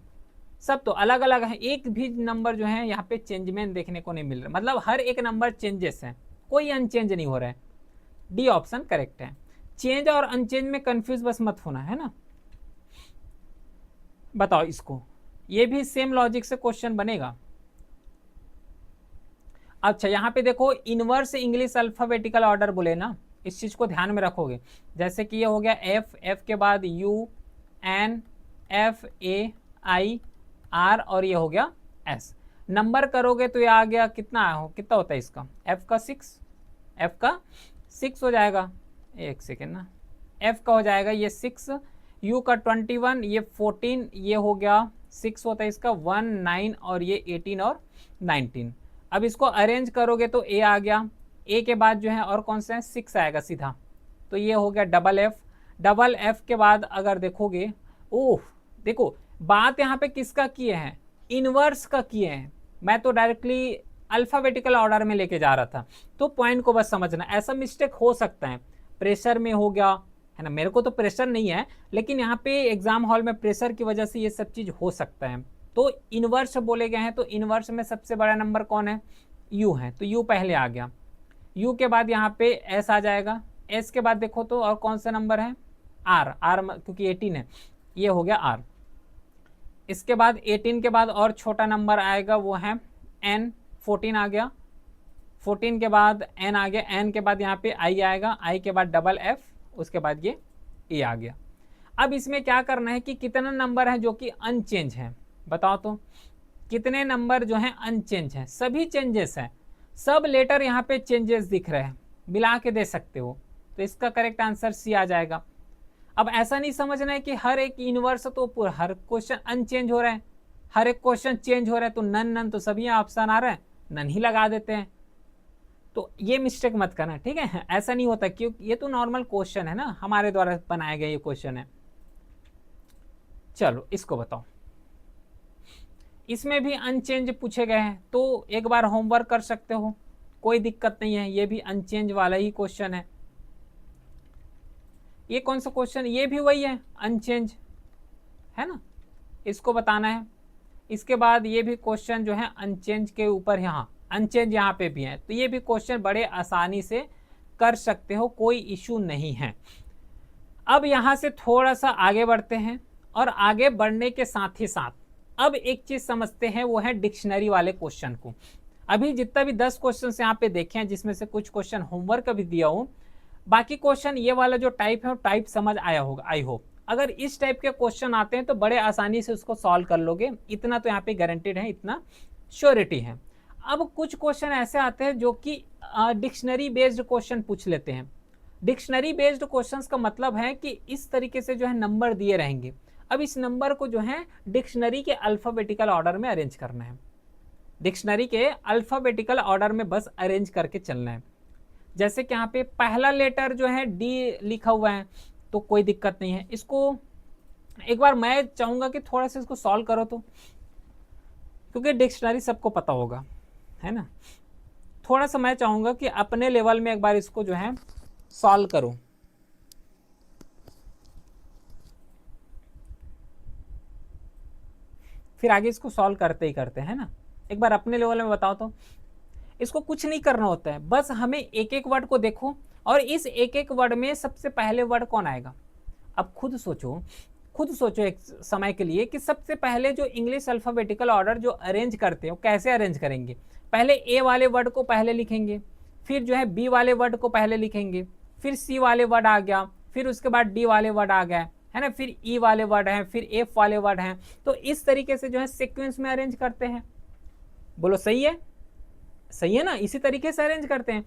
सब तो अलग अलग है, एक भी नंबर जो है यहाँ पे चेंजमेंट देखने को नहीं मिल रहा, मतलब हर एक नंबर चेंजेस है, कोई अनचेंज नहीं हो रहा है। डी ऑप्शन करेक्ट है। चेंज और अनचेंज में कंफ्यूज बस मत होना, है ना। बताओ इसको, ये भी सेम लॉजिक से क्वेश्चन बनेगा। अच्छा यहाँ पे देखो इनवर्स इंग्लिश अल्फाबेटिकल ऑर्डर बोले ना, इस चीज को ध्यान में रखोगे। जैसे कि ये हो गया F, F के बाद U, N, F, A, I, R और ये हो गया S। नंबर करोगे तो ये आ गया, कितना होता है इसका, F का 6 हो जाएगा, एक सेकेंड ना, F का हो जाएगा ये 6, U का 21, ये 14, ये हो गया 6 होता है इसका 1, 9 और ये 18 और 19। अब इसको अरेंज करोगे तो A आ गया, A के बाद जो है और कौन सा है 6 आएगा सीधा, तो ये हो गया डबल F के बाद अगर देखोगे, ओह देखो बात यहाँ पे किसका किए हैं, इनवर्स का किए हैं। मैं तो डायरेक्टली अल्फाबेटिकल ऑर्डर में लेके जा रहा था, तो पॉइंट को बस समझना, ऐसा मिस्टेक हो सकता है, प्रेशर में हो गया, है ना। मेरे को तो प्रेशर नहीं है, लेकिन यहाँ पे एग्जाम हॉल में प्रेशर की वजह से ये सब चीज हो सकता है। तो इनवर्स बोले गए हैं, तो इनवर्स में सबसे बड़ा नंबर कौन है, U है, तो U पहले आ गया। U के बाद यहाँ पे S आ जाएगा, S के बाद देखो तो और कौन सा नंबर है, R क्योंकि 18 है, ये हो गया R। इसके बाद 18 के बाद और छोटा नंबर आएगा, वो है N, 14 आ गया, 14 के बाद N आ गया, N के बाद यहाँ पे I आएगा, I के बाद डबल F, उसके बाद ये A आ गया। अब इसमें क्या करना है कि कितना नंबर है जो कि अनचेंज है, बताओ तो कितने नंबर जो है अनचेंज है, सभी चेंजेस हैं, सब लेटर यहाँ पे चेंजेस दिख रहे हैं, मिला के दे सकते हो, तो इसका करेक्ट आंसर सी आ जाएगा। अब ऐसा नहीं समझना है कि हर एक यूनिवर्स तो पूरा हर क्वेश्चन अनचेंज हो रहा है, हर एक क्वेश्चन चेंज हो रहा है, तो नन नन तो सभी ऑप्शन आ रहा है, नन ही लगा देते हैं। तो ये मिस्टेक मत करना, ठीक है, ऐसा नहीं होता, क्योंकि ये तो नॉर्मल क्वेश्चन है ना, हमारे द्वारा बनाया गया ये क्वेश्चन है। चलो इसको बताओ, इसमें भी अनचेंज पूछे गए हैं, तो एक बार होमवर्क कर सकते हो, कोई दिक्कत नहीं है, ये भी अनचेंज वाला ही क्वेश्चन है। ये कौन सा क्वेश्चन, ये भी वही है, अनचेंज है ना, इसको बताना है। इसके बाद ये भी क्वेश्चन जो है अनचेंज के ऊपर, यहाँ अनचेंज यहाँ पे भी है, तो ये भी क्वेश्चन बड़े आसानी से कर सकते हो, कोई इशू नहीं है। अब यहाँ से थोड़ा सा आगे बढ़ते हैं, और आगे बढ़ने के साथ ही साथ अब एक चीज समझते हैं, वो है डिक्शनरी वाले क्वेश्चन को। अभी जितना भी 10 क्वेश्चन यहाँ पे देखे हैं, जिसमें से कुछ क्वेश्चन होमवर्क भी दिया हूँ, बाकी क्वेश्चन ये वाला जो टाइप है वो टाइप समझ आया होगा, आई होप। अगर इस टाइप के क्वेश्चन आते हैं तो बड़े आसानी से उसको सॉल्व कर लोगे, इतना तो यहाँ पे गारंटेड है, इतना श्योरिटी है। अब कुछ क्वेश्चन ऐसे आते हैं जो कि डिक्शनरी बेस्ड क्वेश्चन पूछ लेते हैं। डिक्शनरी बेस्ड क्वेश्चंस का मतलब है कि इस तरीके से जो है नंबर दिए रहेंगे, अब इस नंबर को जो है डिक्शनरी के अल्फाबेटिकल ऑर्डर में अरेंज करना है, डिक्शनरी के अल्फाबेटिकल ऑर्डर में बस अरेंज करके चलना है। जैसे कि यहाँ पे पहला लेटर जो है डी लिखा हुआ है, तो कोई दिक्कत नहीं है, इसको एक बार मैं चाहूंगा कि थोड़ा सा इसको सॉल्व करो, तो क्योंकि डिक्शनरी सबको पता होगा, है ना, थोड़ा सा मैं चाहूंगा कि अपने लेवल में एक बार इसको जो है सॉल्व करो। फिर आगे इसको सॉल्व करते ही करते हैं ना, एक बार अपने लेवल में बताओ। तो इसको कुछ नहीं करना होता है, बस हमें एक एक वर्ड को देखो, और इस एक एक वर्ड में सबसे पहले वर्ड कौन आएगा। अब खुद सोचो एक समय के लिए कि सबसे पहले जो इंग्लिश अल्फाबेटिकल ऑर्डर जो अरेंज करते हो, कैसे अरेंज करेंगे। पहले ए वाले वर्ड को पहले लिखेंगे, फिर जो है बी वाले वर्ड को पहले लिखेंगे, फिर सी वाले वर्ड आ गया, फिर उसके बाद डी वाले वर्ड आ गया, है ना, फिर ई वाले वर्ड हैं, फिर एफ वाले वर्ड हैं। तो इस तरीके से जो है सीक्वेंस में अरेंज करते हैं। बोलो सही है, सही है ना, इसी तरीके से अरेंज करते हैं।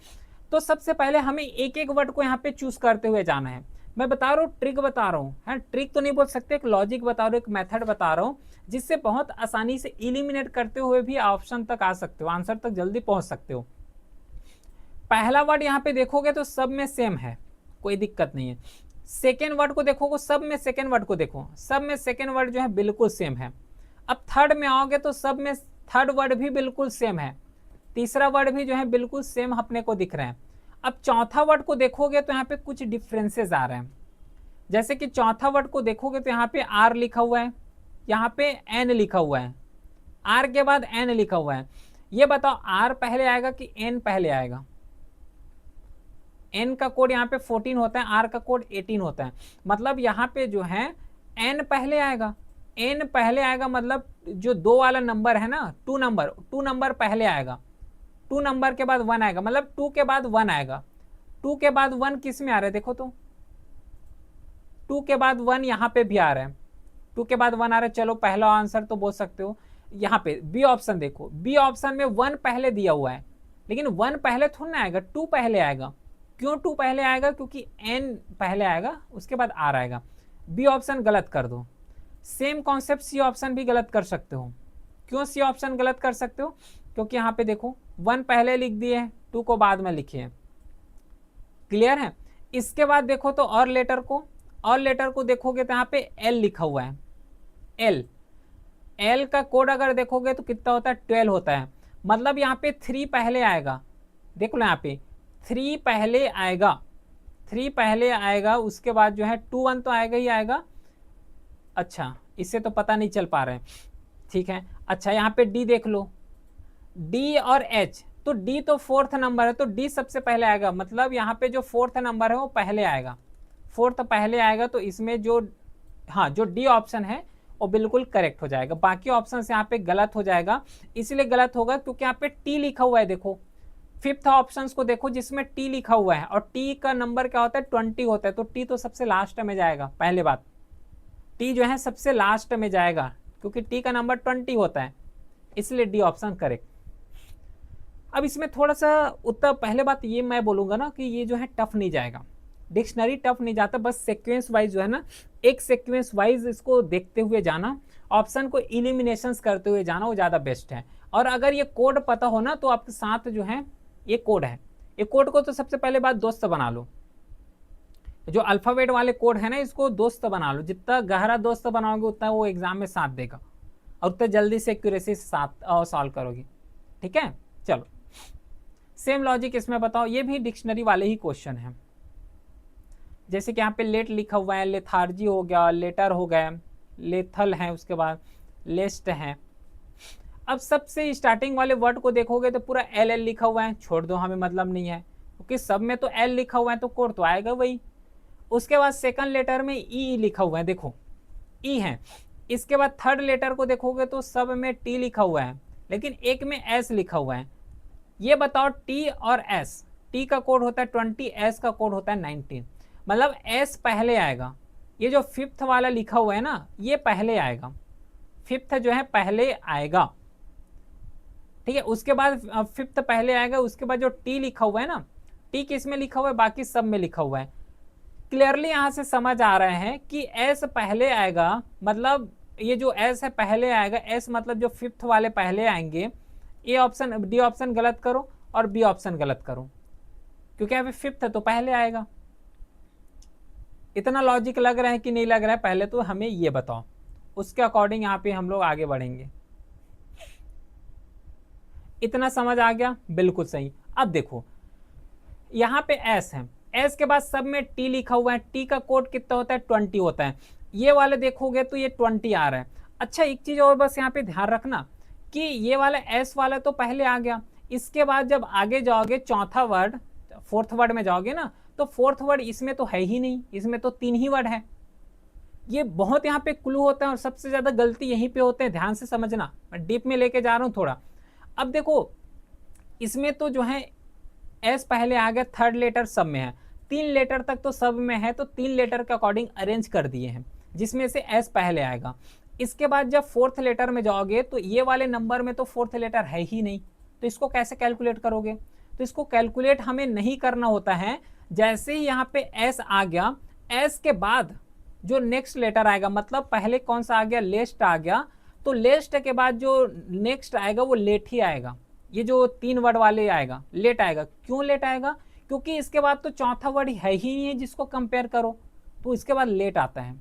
तो सबसे पहले हमें एक एक वर्ड को यहाँ पे चूज करते हुए जाना है। मैं बता रहा हूँ, ट्रिक बता रहा हूँ, है ट्रिक तो नहीं बोल सकते, एक लॉजिक बता रहा हूँ, एक मेथड बता रहा हूँ, जिससे बहुत आसानी से इलिमिनेट करते हुए भी ऑप्शन तक आ सकते हो, आंसर तक जल्दी पहुंच सकते हो। पहला वर्ड यहाँ पे देखोगे तो सब में सेम है, कोई दिक्कत नहीं है। सेकेंड वर्ड को देखोगे, सब में सेकेंड वर्ड को देखो, सब में सेकेंड वर्ड जो है बिल्कुल सेम है। अब थर्ड में आओगे तो सब में थर्ड वर्ड भी बिल्कुल सेम है, तीसरा वर्ड भी जो है बिल्कुल सेम अपने को दिख रहे हैं। अब चौथा वर्ड को देखोगे तो यहाँ पे कुछ डिफरेंसेस आ रहे हैं। जैसे कि चौथा वर्ड को देखोगे तो यहाँ पे आर लिखा हुआ है, यहाँ पे एन लिखा हुआ है, आर के बाद एन लिखा हुआ है। ये बताओ आर पहले आएगा कि एन पहले आएगा। एन का कोड यहाँ पे 14 होता है, आर का कोड 18 होता है, मतलब यहाँ पे जो है एन पहले आएगा। एन पहले आएगा मतलब जो 2 वाला नंबर है ना, 2 नंबर पहले आएगा, 2 नंबर के बाद 1 आएगा, मतलब 2 के बाद 1 आएगा। 2 के बाद 1 किस में आ रहा है, देखो तो 2 के बाद 1 यहाँ पे भी आ रहा है, 2 के बाद 1 आ रहा है। चलो पहला आंसर तो बोल सकते हो। यहाँ पे बी ऑप्शन देखो, बी ऑप्शन में 1 पहले दिया हुआ है, लेकिन 1 पहले थोड़ा ना आएगा, 2 पहले आएगा। क्यों 2 पहले आएगा, क्योंकि एन पहले आएगा, उसके बाद आर आएगा। बी ऑप्शन गलत कर दो। सेम कॉन्सेप्ट सी ऑप्शन भी गलत कर सकते हो। क्यों सी ऑप्शन गलत कर सकते हो, क्योंकि यहाँ पे देखो 1 पहले लिख दिए हैं, 2 को बाद में लिखे हैं। क्लियर है। इसके बाद देखो तो और लेटर को देखोगे तो यहाँ पे एल लिखा हुआ है। एल का कोड अगर देखोगे तो कितना होता है, 12 होता है, मतलब यहाँ पे 3 पहले आएगा। देख लो यहाँ पे 3 पहले आएगा, 3 पहले आएगा, उसके बाद जो है 2 1 तो आएगा ही आएगा। अच्छा इससे तो पता नहीं चल पा रहे हैं, ठीक है। अच्छा यहाँ पे डी देख लो, डी और एच, तो डी तो 4th नंबर है, तो डी सबसे पहले आएगा, मतलब यहाँ पे जो 4th नंबर है वो पहले आएगा, 4th पहले आएगा। तो इसमें जो जो डी ऑप्शन है वो बिल्कुल करेक्ट हो जाएगा। बाकी ऑप्शन यहाँ पे गलत हो जाएगा, इसलिए गलत होगा क्योंकि यहाँ पे टी लिखा हुआ है। देखो 5th ऑप्शन को देखो जिसमें टी लिखा हुआ है, और टी का नंबर क्या होता है, 20 होता है, तो टी तो सबसे लास्ट में जाएगा। पहले बात, टी जो है सबसे लास्ट में जाएगा, क्योंकि टी का नंबर 20 होता है, इसलिए डी ऑप्शन करेक्ट। अब इसमें थोड़ा सा उत्तर, पहले बात ये मैं बोलूँगा ना कि ये जो है टफ नहीं जाएगा, डिक्शनरी टफ नहीं जाता, बस सीक्वेंस वाइज जो है ना, एक सीक्वेंस वाइज इसको देखते हुए जाना, ऑप्शन को इलिमिनेशंस करते हुए जाना, वो ज़्यादा बेस्ट है। और अगर ये कोड पता हो ना तो आपके साथ जो है ये कोड है, ये कोड को तो सबसे पहले बात दोस्त बना लो, जो अल्फ़ाबेट वाले कोड है ना इसको दोस्त बना लो, जितना गहरा दोस्त बनाओगे उतना वो एग्जाम में साथ देगा और उतना जल्दी से एक्यूरेसी से साथ सॉल्व करोगे। ठीक है, चलो सेम लॉजिक इसमें बताओ, ये भी डिक्शनरी वाले ही क्वेश्चन है। जैसे कि यहाँ पे लेट लिखा हुआ है, लेथार्जी हो गया, लेटर हो गया, लेथल है, उसके बाद लेस्ट है। अब सबसे स्टार्टिंग वाले वर्ड को देखोगे तो पूरा एल एल लिखा हुआ है, छोड़ दो, हमें मतलब नहीं है क्योंकि सब में तो एल लिखा हुआ है तो कोड तो आएगा वही। उसके बाद सेकंड लेटर में ई लिखा हुआ है, देखो ई है। इसके बाद थर्ड लेटर को देखोगे तो सब में टी लिखा हुआ है लेकिन एक में एस लिखा हुआ है। ये बताओ टी और एस, टी का कोड होता है 20, एस का कोड होता है 19, मतलब एस पहले आएगा। ये जो फिफ्थ वाला लिखा हुआ है ना ये पहले आएगा, फिफ्थ जो है पहले आएगा। ठीक है, उसके बाद फिफ्थ पहले आएगा, उसके बाद जो टी लिखा हुआ है ना, टी किस में लिखा हुआ है, बाकी सब में लिखा हुआ है। क्लियरली यहां से समझ आ रहे हैं कि एस पहले आएगा, मतलब ये जो एस है पहले आएगा, एस मतलब जो फिफ्थ वाले पहले आएंगे। ए ऑप्शन, डी ऑप्शन गलत करो और बी ऑप्शन गलत करो क्योंकि अभी फिफ्थ है तो पहले आएगा। इतना लॉजिक लग रहा है कि नहीं लग रहा है, पहले तो हमें ये बताओ, उसके अकॉर्डिंग यहाँ पे हम लोग आगे बढ़ेंगे। इतना समझ आ गया, बिल्कुल सही। अब देखो यहाँ पे एस है, एस के बाद सब में टी लिखा हुआ है, टी का कोड कितना होता है 20 होता है। ये वाले देखोगे तो ये 20 आ रहा है। अच्छा एक चीज और बस यहाँ पे ध्यान रखना कि ये वाला एस वाला तो पहले आ गया, इसके बाद जब आगे जाओगे चौथा वर्ड, फोर्थ वर्ड में जाओगे ना तो फोर्थ वर्ड इसमें तो है ही नहीं, इसमें तो 3 ही वर्ड है। ये बहुत यहाँ पे क्लू होता है और सबसे ज्यादा गलती यहीं पे होते हैं, ध्यान से समझना, मैं डीप में लेके जा रहा हूँ थोड़ा। अब देखो इसमें तो जो है एस पहले आ गया, थर्ड लेटर सब में है, 3 लेटर तक तो सब में है, तो 3 लेटर के अकॉर्डिंग अरेंज कर दिए हैं जिसमें से एस पहले आएगा। इसके बाद जब फोर्थ लेटर में जाओगे तो ये वाले नंबर में तो फोर्थ लेटर है ही नहीं, तो इसको कैसे कैलकुलेट करोगे? तो इसको कैलकुलेट हमें नहीं करना होता है, जैसे ही यहाँ पे एस आ गया, एस के बाद जो नेक्स्ट लेटर आएगा, मतलब पहले कौन सा आ गया, लेस्ट आ गया, तो लेस्ट के बाद जो नेक्स्ट आएगा वो लेट ही आएगा। ये जो 3 वर्ड वाले आएगा लेट आएगा। क्यों लेट आएगा? क्योंकि इसके बाद तो चौथा वर्ड है ही नहीं है जिसको कंपेयर करो, तो इसके बाद लेट आता है,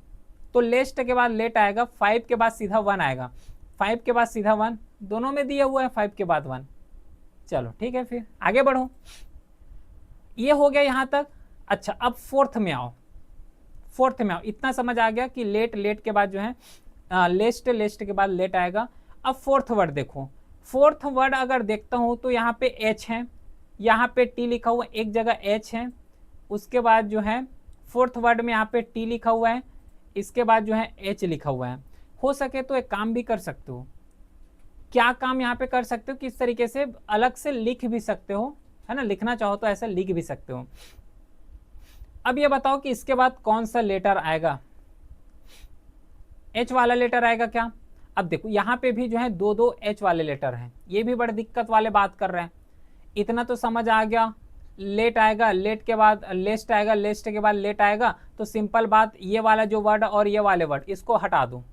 तो लेस्ट के बाद लेट आएगा। 5 के बाद सीधा 1 आएगा, 5 के बाद सीधा 1, दोनों में दिया हुआ है 5 के बाद 1। चलो ठीक है, फिर आगे बढ़ो, ये हो गया यहां तक। अच्छा अब फोर्थ में आओ, फोर्थ में आओ। इतना समझ आ गया कि लेट, लेट के बाद जो है लेस्ट, लेस्ट के बाद लेट आएगा। अब फोर्थ वर्ड देखो, फोर्थ वर्ड अगर देखता हूं तो यहाँ पे एच है, यहाँ पे टी लिखा हुआ, एक जगह एच है, उसके बाद जो है फोर्थ वर्ड में यहाँ पे टी लिखा हुआ है, इसके बाद जो है एच लिखा हुआ है। हो सके तो एक काम भी कर सकते हो, क्या काम यहाँ पे कर सकते हो, किस तरीके से अलग से लिख भी सकते हो, है ना, लिखना चाहो तो ऐसा लिख भी सकते हो। अब ये बताओ कि इसके बाद कौन सा लेटर आएगा, एच वाला लेटर आएगा क्या? अब देखो यहाँ पे भी जो है 2-2 एच वाले लेटर हैं, ये भी बड़ी दिक्कत वाले बात कर रहे हैं। इतना तो समझ आ गया, लेट आएगा, लेट के बाद लेस्ट आएगा, लेस्ट के बाद लेट आएगा, तो सिंपल बात, ये वाला जो वर्ड और ये वाले वर्ड इसको हटा दो,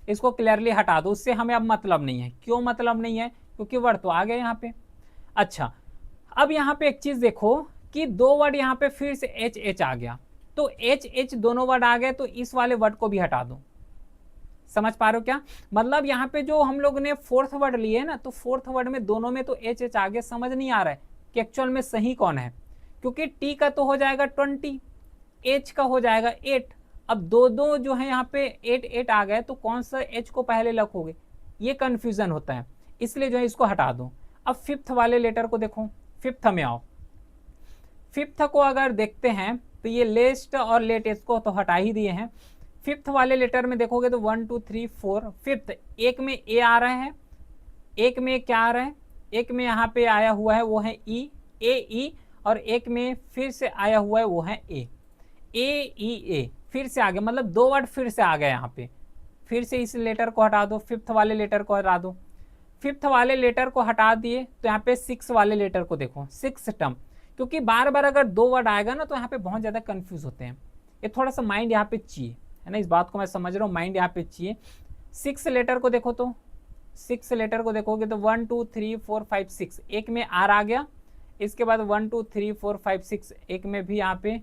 इसको क्लियरली हटा दो, उससे हमें अब मतलब नहीं है। क्यों मतलब नहीं है? क्योंकि वर्ड तो आ गए यहाँ पे। अच्छा अब यहाँ पे एक चीज देखो कि 2 वर्ड यहाँ पे फिर से एच एच आ गया, तो एच एच दोनों वर्ड आ गए, तो इस वाले वर्ड को भी हटा दो। समझ पा रहे हो क्या? मतलब यहाँ पे जो हम लोग ने फोर्थ वर्ड लिए ना, तो फोर्थ वर्ड में दोनों में तो एच एच आ गया। समझ नहीं आ रहा है कि एक्चुअल में सही कौन है, क्योंकि टी का तो हो जाएगा 20, एच का हो जाएगा 8। अब 2-2 जो है यहाँ पे 8-8 आ गए, तो कौन सा एच को पहले रखोगे, ये कंफ्यूजन होता है, इसलिए जो है इसको हटा दो। अब फिफ्थ वाले लेटर को देखो, फिफ्थ में आओ। फिफ्थ को अगर देखते हैं तो ये लेस्ट और लेट, इसको तो हटा ही दिए हैं। फिफ्थ वाले लेटर में देखोगे तो 1 2 3 4, फिफ्थ, एक में ए आ रहा है, एक में क्या आ रहा है, एक में यहाँ पे आया हुआ है वो है ई, ए ई, और एक में फिर से आया हुआ है वो है ए, ए ई ए, फिर से आ गया, मतलब 2 वर्ड फिर से आ गए यहाँ पे। फिर से इस लेटर को हटा दो, फिफ्थ वाले लेटर को हटा दो। फिफ्थ वाले लेटर को हटा दिए तो यहाँ पे सिक्स वाले लेटर को देखो, सिक्स टर्म, क्योंकि बार बार अगर दो वर्ड आएगा ना तो यहाँ पे बहुत ज़्यादा कंफ्यूज होते हैं। ये थोड़ा सा माइंड यहाँ पे चाहिए, है ना, इस बात को मैं समझ रहा हूँ, माइंड यहाँ पे चाहिए। सिक्स लेटर को देखो तो सिक्स लेटर को देखोगे तो 1 2 3 4 5 6, एक में आर आ गया, इसके बाद 1 2 3 4 5 6, एक में भी यहाँ पे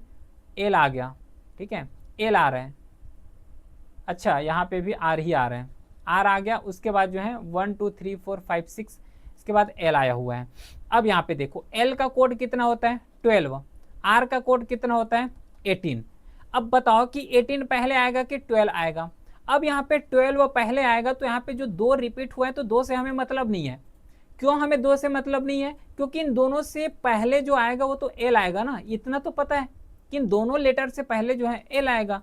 एल आ गया, ठीक है, एल आ रहे हैं, अच्छा यहाँ पे भी आर ही आ रहे हैं, आर आ गया, उसके बाद जो है 1 2 3 4 5 6, इसके बाद एल आया हुआ है। अब यहाँ पे देखो एल का कोड कितना होता है 12, आर का कोड कितना होता है 18। अब बताओ कि 18 पहले आएगा कि 12 आएगा। अब यहाँ पे 12 पहले आएगा तो यहाँ पे जो दो रिपीट हुए हैं तो दो से हमें मतलब नहीं है। क्यों हमें दो से मतलब नहीं है? क्योंकि इन दोनों से पहले जो आएगा वो तो एल आएगा ना, इतना तो पता है कि इन दोनों लेटर से पहले जो है एल आएगा,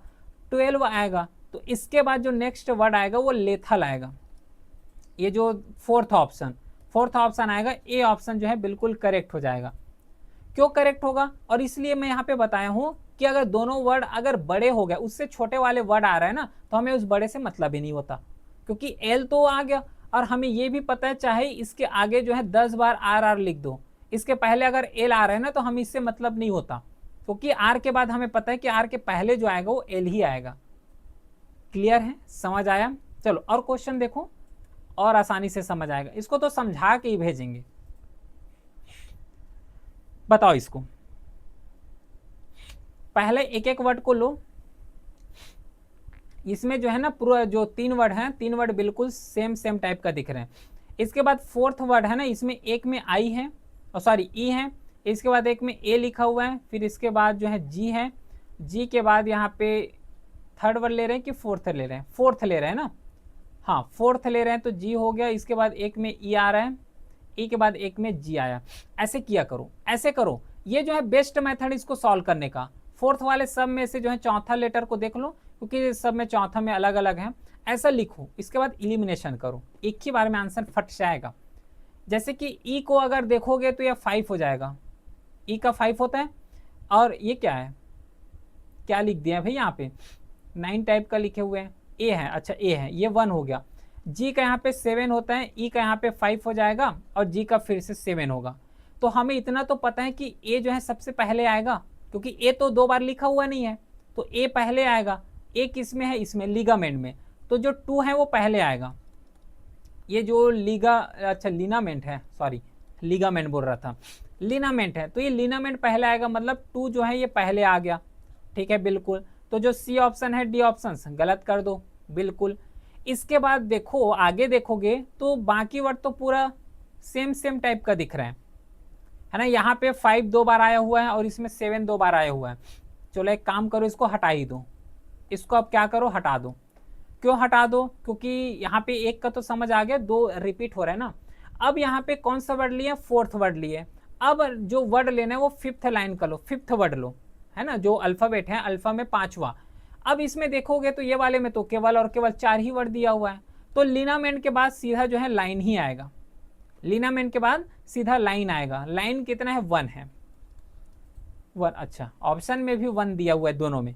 12 आएगा, तो इसके बाद जो नेक्स्ट वर्ड आएगा वो लेथल आएगा। ये जो फोर्थ ऑप्शन आएगा, ए ऑप्शन जो है बिल्कुल करेक्ट हो जाएगा। क्यों करेक्ट होगा? और इसलिए मैं यहाँ पे बताया हूँ कि अगर दोनों वर्ड अगर बड़े हो गए, उससे छोटे वाले वर्ड आ रहे हैं ना, तो हमें उस बड़े से मतलब ही नहीं होता, क्योंकि एल तो आ गया और हमें ये भी पता है चाहे इसके आगे जो है 10 बार आर आर लिख दो, इसके पहले अगर एल आ रहे हैं ना तो हम इससे मतलब नहीं होता, क्योंकि आर के बाद हमें पता है कि आर के पहले जो आएगा वो एल ही आएगा। क्लियर है? समझ आया? चलो और क्वेश्चन देखो, और आसानी से समझ आएगा। इसको तो समझा के ही भेजेंगे। बताओ इसको, पहले एक एक वर्ड को लो, इसमें जो है ना पूरा जो तीन वर्ड हैं, तीन वर्ड बिल्कुल सेम टाइप का दिख रहे हैं। इसके बाद फोर्थ वर्ड है ना, इसमें एक में आई है और सॉरी ई है, इसके बाद एक में ए लिखा हुआ है, फिर इसके बाद जो है जी है, जी के बाद यहाँ पे थर्ड वर्ड ले रहे हैं कि फोर्थ ले रहे हैं? फोर्थ ले रहे हैं ना, हाँ फोर्थ ले रहे हैं, तो जी हो गया, इसके बाद एक में ई आ रहा है, ई के बाद एक में जी आया। ऐसे किया करो, ऐसे करो, ये जो है बेस्ट मेथड इसको सॉल्व करने का। फोर्थ वाले सब में से जो है चौथा लेटर को देख लो, क्योंकि सब में चौथा में अलग अलग है, ऐसा लिखो, इसके बाद इलिमिनेशन करो, एक ही बार में आंसर फट जाएगा। जैसे कि ई को अगर देखोगे तो यह 5 हो जाएगा, ई का 5 होता है, और ये क्या है, क्या लिख दिया भाई यहाँ पे 9 टाइप का लिखे हुए हैं, ए है, अच्छा ए है, ये 1 हो गया। जी का यहाँ पे 7 होता है, ई का यहाँ पे 5 हो जाएगा, और जी का फिर से 7 होगा। तो हमें इतना तो पता है कि ए जो है सबसे पहले आएगा, क्योंकि ए तो दो बार लिखा हुआ नहीं है, तो ए पहले आएगा। ए किस में है? इसमें लिगामेंट में, तो जो 2 है वो पहले आएगा। ये जो लिनामेंट है, सॉरी लिगामेंट बोल रहा था, लिनामेंट है, तो ये लिनामेंट पहले आएगा, मतलब 2 जो है ये पहले आ गया, ठीक है बिल्कुल। तो जो सी ऑप्शन है, डी ऑप्शन गलत कर दो बिल्कुल। इसके बाद देखो आगे देखोगे तो बाकी वर्ड तो पूरा सेम टाइप का दिख रहा है ना। यहाँ पे 5 दो बार आया हुआ है और इसमें 7 दो बार आया हुआ है। चलो एक काम करो, इसको हटा ही दो, इसको अब क्या करो, हटा दो। क्यों हटा दो? क्योंकि यहाँ पे एक का तो समझ आ गया, दो रिपीट हो रहा है ना। अब यहाँ पे कौन सा वर्ड लिए? फोर्थ वर्ड लिए। अब जो वर्ड लेना है वो फिफ्थ लाइन का लो, फिफ्थ वर्ड लो, है ना, जो अल्फाबेट है, अल्फा में 5वां। अब इसमें देखोगे तो ये वाले में तो केवल और केवल 4 ही वर्ड दिया हुआ है, तो लिनामेंट के बाद सीधा जो है लाइन ही आएगा, लिनामेंट के बाद सीधा लाइन आएगा। लाइन कितना है? 1 है, 1। अच्छा ऑप्शन में भी 1 दिया हुआ है दोनों में।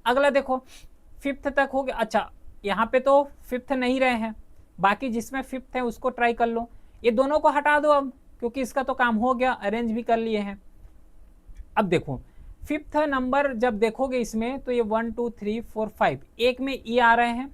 अगला देखो फिफ्थ तक हो गया। अच्छा यहाँ पे तो फिफ्थ नहीं रहे हैं, बाकी जिसमें फिफ्थ है उसको ट्राई कर लो। ये दोनों को हटा दो अब, क्योंकि इसका तो काम हो गया, अरेंज भी कर लिए हैं। अब देखो फिफ्थ नंबर जब देखोगे इसमें तो ये 1 2 3 4 5, एक में ई आ रहे हैं,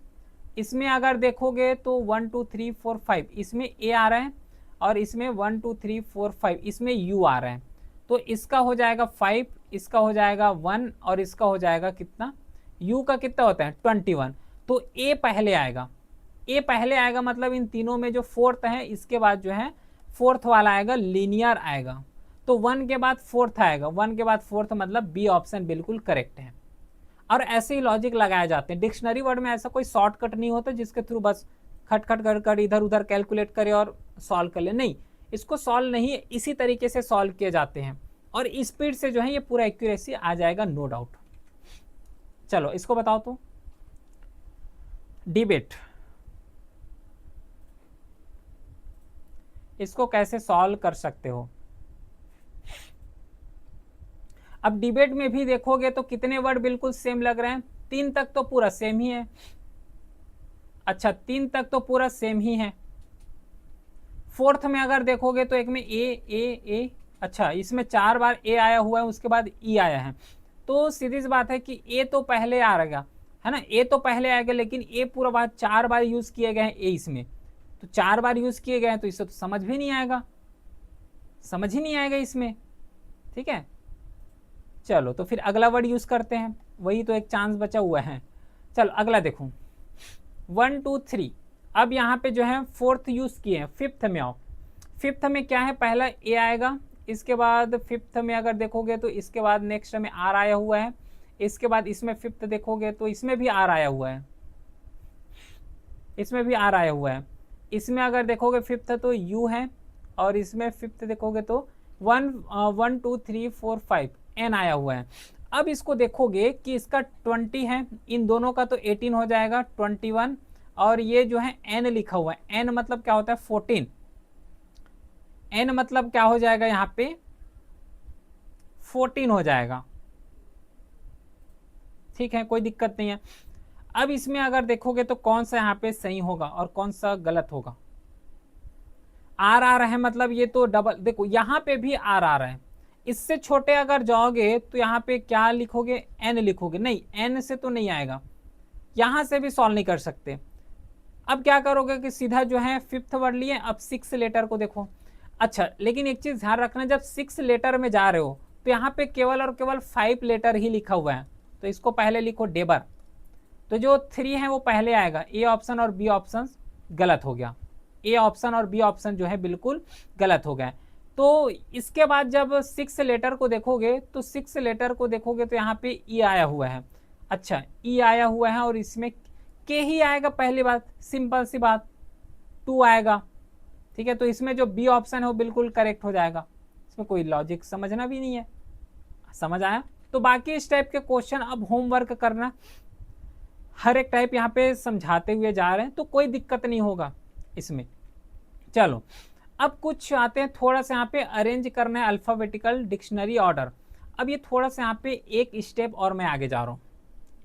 इसमें अगर देखोगे तो 1 2 3 4 5 इसमें ए आ रहे हैं, और इसमें 1 2 3 4 5 इसमें यू आ रहे हैं। तो इसका हो जाएगा 5, इसका हो जाएगा 1, और इसका हो जाएगा कितना? यू का कितना होता है? 21। तो ए पहले आएगा, ए पहले आएगा, मतलब इन तीनों में जो फोर्थ है इसके बाद जो है फोर्थ वाला आएगा, लीनियर आएगा। तो 1 के बाद फोर्थ आएगा, 1 के बाद फोर्थ, मतलब बी ऑप्शन बिल्कुल करेक्ट है। और ऐसे ही लॉजिक लगाए जाते हैं। डिक्शनरी वर्ड में ऐसा कोई शॉर्टकट नहीं होता जिसके थ्रू बस खटखट कर इधर उधर कैलकुलेट करे और सॉल्व कर ले, नहीं, इसको सॉल्व नहीं, इसी तरीके से सॉल्व किए जाते हैं, और स्पीड से जो है ये पूरा एक्यूरेसी आ जाएगा, नो डाउट। चलो इसको बताओ तो, डिबेट, इसको कैसे सॉल्व कर सकते हो? अब डिबेट में भी देखोगे तो कितने वर्ड बिल्कुल सेम लग रहे हैं? 3 तक तो पूरा सेम ही है। अच्छा 3 तक तो पूरा सेम ही है, फोर्थ में अगर देखोगे तो एक में ए, अच्छा इसमें 4 बार ए आया हुआ है, उसके बाद ई आया है, तो सीधी सी बात है कि ए तो पहले आ रहेगा, है ना, ए तो पहले आएगा, लेकिन ए पूरा बात 4 बार यूज किए गए हैं ए इसमें, तो 4 बार यूज किए गए हैं, तो इससे तो समझ भी नहीं आएगा, समझ ही नहीं आएगा इसमें, ठीक है। चलो तो फिर अगला वर्ड यूज करते हैं, वही तो एक चांस बचा हुआ है। चलो अगला देखो 1 2 3। अब यहाँ पे जो है फोर्थ यूज किए हैं, फिफ्थ में आओ। फिफ्थ में क्या है, पहला ए आएगा, इसके बाद फिफ्थ में अगर देखोगे तो इसके बाद नेक्स्ट में आर आया हुआ है, इसके बाद इसमें फिफ्थ देखोगे तो इसमें भी आर आया हुआ है, इसमें भी आर आया हुआ है, इसमें अगर देखोगे फिफ्थ तो यू है, और इसमें फिफ्थ देखोगे तो 1 2 3 4 5 एन आया हुआ है। अब इसको देखोगे कि इसका 20 है, इन दोनों का तो 18 हो जाएगा 21, और ये जो है एन लिखा हुआ है, एन मतलब क्या होता है 14, एन मतलब क्या हो जाएगा यहाँ पे 14 हो जाएगा, ठीक है, कोई दिक्कत नहीं है। अब इसमें अगर देखोगे तो कौन सा यहाँ पे सही होगा और कौन सा गलत होगा, आर आ रहा है मतलब ये तो डबल, देखो यहाँ पे भी आर आ रहा है, इससे छोटे अगर जाओगे तो यहाँ पे क्या लिखोगे, एन लिखोगे, नहीं एन से तो नहीं आएगा, यहां से भी सॉल्व नहीं कर सकते। अब क्या करोगे कि सीधा जो है फिफ्थ वर्ड लिए, अब 6 लेटर को देखो। अच्छा लेकिन एक चीज ध्यान रखना, जब 6 लेटर में जा रहे हो तो यहाँ पे केवल और केवल 5 लेटर ही लिखा हुआ है, तो इसको पहले लिखो डेबर, तो जो 3 है वो पहले आएगा, ए ऑप्शन और बी ऑप्शन गलत हो गया, ए ऑप्शन और बी ऑप्शन जो है बिल्कुल गलत हो गया। तो इसके बाद जब 6 लेटर को देखोगे तो 6 लेटर को देखोगे तो यहाँ पे ई आया हुआ है, अच्छा ई आया हुआ है, और इसमें के ही आएगा, पहली बात सिंपल सी बात 2 आएगा, ठीक है, तो इसमें जो बी ऑप्शन है वो बिल्कुल करेक्ट हो जाएगा, इसमें कोई लॉजिक समझना भी नहीं है, समझ आया। तो बाकी इस टाइप के क्वेश्चन अब होमवर्क करना, हर एक टाइप यहाँ पे समझाते हुए जा रहे हैं, तो कोई दिक्कत नहीं होगा इसमें। चलो अब कुछ आते हैं, थोड़ा सा यहाँ पे अरेंज करना है अल्फाबेटिकल डिक्शनरी ऑर्डर। अब ये थोड़ा सा यहाँ पे एक स्टेप और मैं आगे जा रहा हूँ,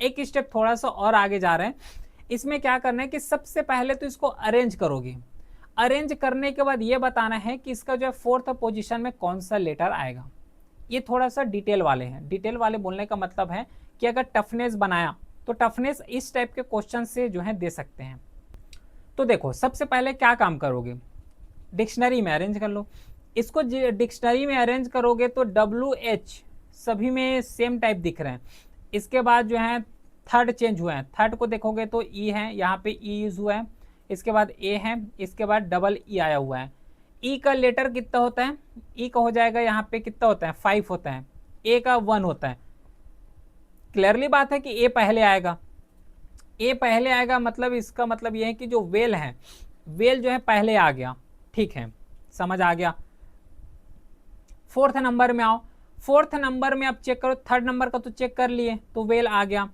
एक स्टेप थोड़ा सा और आगे जा रहे हैं। इसमें क्या करना है कि सबसे पहले तो इसको अरेंज करोगे, अरेंज करने के बाद ये बताना है कि इसका जो है फोर्थ पोजीशन में कौन सा लेटर आएगा। ये थोड़ा सा डिटेल वाले हैं, डिटेल वाले बोलने का मतलब है कि अगर टफनेस बनाया तो टफनेस इस टाइप के क्वेश्चन से जो है दे सकते हैं। तो देखो सबसे पहले क्या काम करोगे, डिक्शनरी में अरेंज कर लो, इसको डिक्शनरी में अरेंज करोगे तो WH सभी में सेम टाइप दिख रहे हैं। इसके बाद जो है थर्ड चेंज हुआ है, थर्ड को देखोगे तो ई है, यहाँ पे ई यूज हुआ है, इसके बाद ए है, इसके बाद डबल ई आया हुआ है। ई का लेटर कितना होता है, ई का हो जाएगा यहाँ पे कितना होता है 5 होता है, ए का 1 होता है। क्लियरली बात है कि ए पहले आएगा, ए पहले आएगा मतलब इसका मतलब ये है कि जो वेल है, वेल जो है पहले आ गया, ठीक है, समझ आ गया। फोर्थ नंबर में आओ, फोर्थ नंबर में अब चेक करो, थर्ड नंबर का तो चेक कर लिए तो वेल आ गया।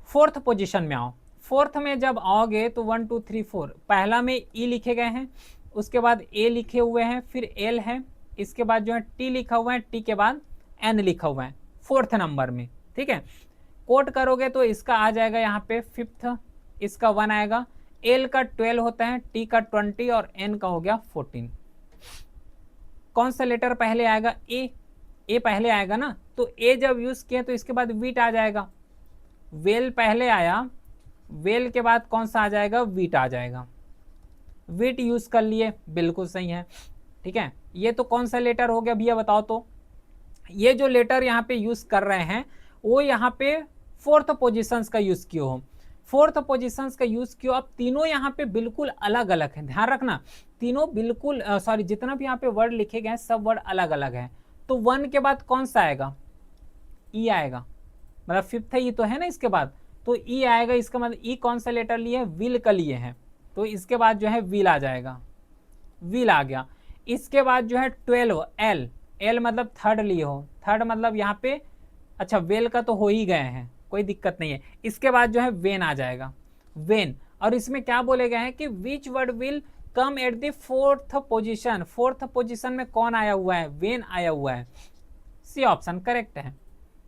फोर्थ पोजीशन में आओ, फोर्थ में जब आओगे तो 1 2 3 4 पहला में ई लिखे गए हैं, उसके बाद ए लिखे हुए हैं, फिर एल है, इसके बाद जो है टी लिखा हुआ है, टी के बाद एन लिखा हुआ है फोर्थ नंबर में, ठीक है। कोट करोगे तो इसका आ जाएगा यहाँ पे फिफ्थ, इसका 1 आएगा, एल का 12 होता है, टी का 20 और एन का हो गया 14। कौन सा लेटर पहले आएगा, ए पहले आएगा ना, तो ए जब यूज किया तो इसके बाद वीट आ जाएगा, वेल पहले आया, वेल के बाद कौन सा आ जाएगा, वीट आ जाएगा, वीट यूज कर लिए, बिल्कुल सही है, ठीक है। ये तो कौन सा लेटर हो गया भैया बताओ तो, ये जो लेटर यहाँ पे यूज कर रहे हैं वो यहाँ पे फोर्थ पोजीशंस का यूज किया हो, फोर्थ पोजीशंस का यूज किया। अब तीनों यहाँ पे बिल्कुल अलग अलग है, ध्यान रखना, तीनों बिल्कुल सॉरी जितना भी यहाँ पे वर्ड लिखे गए हैं सब वर्ड अलग अलग है। तो 1 के बाद कौन सा आएगा, ई आएगा, मतलब फिफ्थ ही तो है ना इसके बाद, तो ई आएगा, इसका मतलब ई कौन सा लेटर लिए, विल का लिए हैं, तो इसके बाद जो है विल आ जाएगा, विल आ गया। इसके बाद जो है 12 एल, एल मतलब थर्ड लिए हो, थर्ड मतलब यहाँ पे अच्छा वेल का तो हो ही गए हैं, कोई दिक्कत नहीं है। इसके बाद जो है वेन आ जाएगा, वेन, और इसमें क्या बोले गए हैं कि which word will come at the fourth position, fourth position में कौन आया हुआ है, वेन आया हुआ है, सी ऑप्शन करेक्ट है।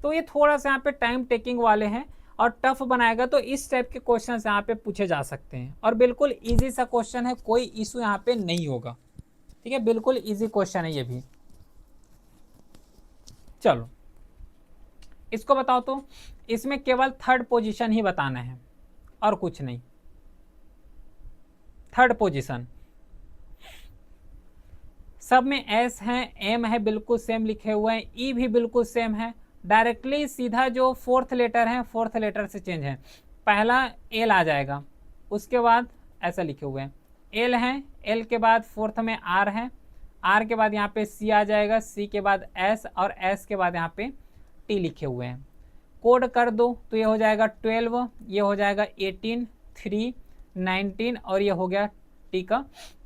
तो ये थोड़ा सा यहाँ पे टाइम टेकिंग वाले हैं, और टफ बनाएगा तो इस टाइप के क्वेश्चन यहाँ पे पूछे जा सकते हैं। और बिल्कुल इजी सा क्वेश्चन है, कोई इशू यहाँ पे नहीं होगा, ठीक है, बिल्कुल इजी क्वेश्चन है ये भी। चलो इसको बताओ, तो इसमें केवल थर्ड पोजीशन ही बताना है और कुछ नहीं। थर्ड पोजीशन सब में एस है, एम है, बिल्कुल सेम लिखे हुए हैं, ई भी बिल्कुल सेम है। डायरेक्टली सीधा जो फोर्थ लेटर है, फोर्थ लेटर से चेंज है, पहला एल आ जाएगा, उसके बाद ऐसा लिखे हुए हैं एल है, एल के बाद फोर्थ में आर है, आर के बाद यहाँ पे सी आ जाएगा, सी के बाद एस, और एस के बाद यहाँ पे टी लिखे हुए हैं। कोड कर दो तो ये हो जाएगा 12, ये हो जाएगा 18, 3, 19, और ये हो गया टी का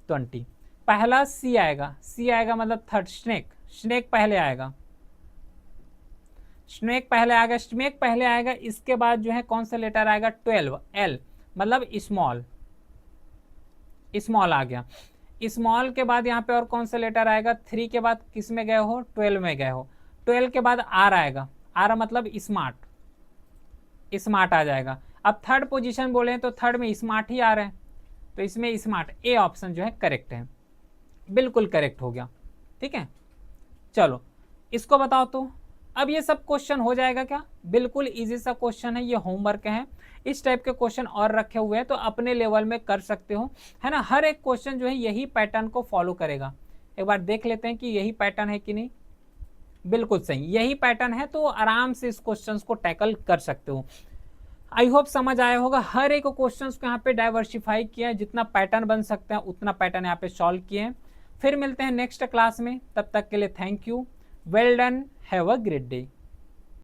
20। पहला सी आएगा, सी आएगा मतलब थर्ड, स्नेक, स्नेक पहले आएगा, स्नेक पहले आएगा, स्नेक पहले आएगा। इसके बाद जो है कौन सा लेटर आएगा, 12, एल मतलब स्मॉल, स्मॉल आ गया। स्मॉल के बाद यहाँ पे और कौन सा लेटर आएगा, 3 के बाद किस में गए हो, 12 में गए हो। 12 के बाद आर आएगा, आर मतलब स्मार्ट, स्मार्ट आ जाएगा। अब थर्ड पोजीशन बोले तो थर्ड में स्मार्ट ही आ रहे हैं, तो इसमें स्मार्ट, ए ऑप्शन जो है करेक्ट है, बिल्कुल करेक्ट हो गया, ठीक है। चलो इसको बताओ, तो अब ये सब क्वेश्चन हो जाएगा क्या, बिल्कुल इजी सा क्वेश्चन है, ये होमवर्क है। इस टाइप के क्वेश्चन और रखे हुए हैं तो अपने लेवल में कर सकते हो, है ना। हर एक क्वेश्चन जो है यही पैटर्न को फॉलो करेगा। एक बार देख लेते हैं कि यही पैटर्न है कि नहीं। बिल्कुल सही, यही पैटर्न है, तो आराम से इस क्वेश्चन को टैकल कर सकते हो। आई होप समझ आया होगा। हर एक क्वेश्चन को यहाँ पे डाइवर्सिफाई किया है, जितना पैटर्न बन सकते हैं उतना पैटर्न यहाँ पे सॉल्व किए हैं। फिर मिलते हैं नेक्स्ट क्लास में, तब तक के लिए thank you, well done, have a great day.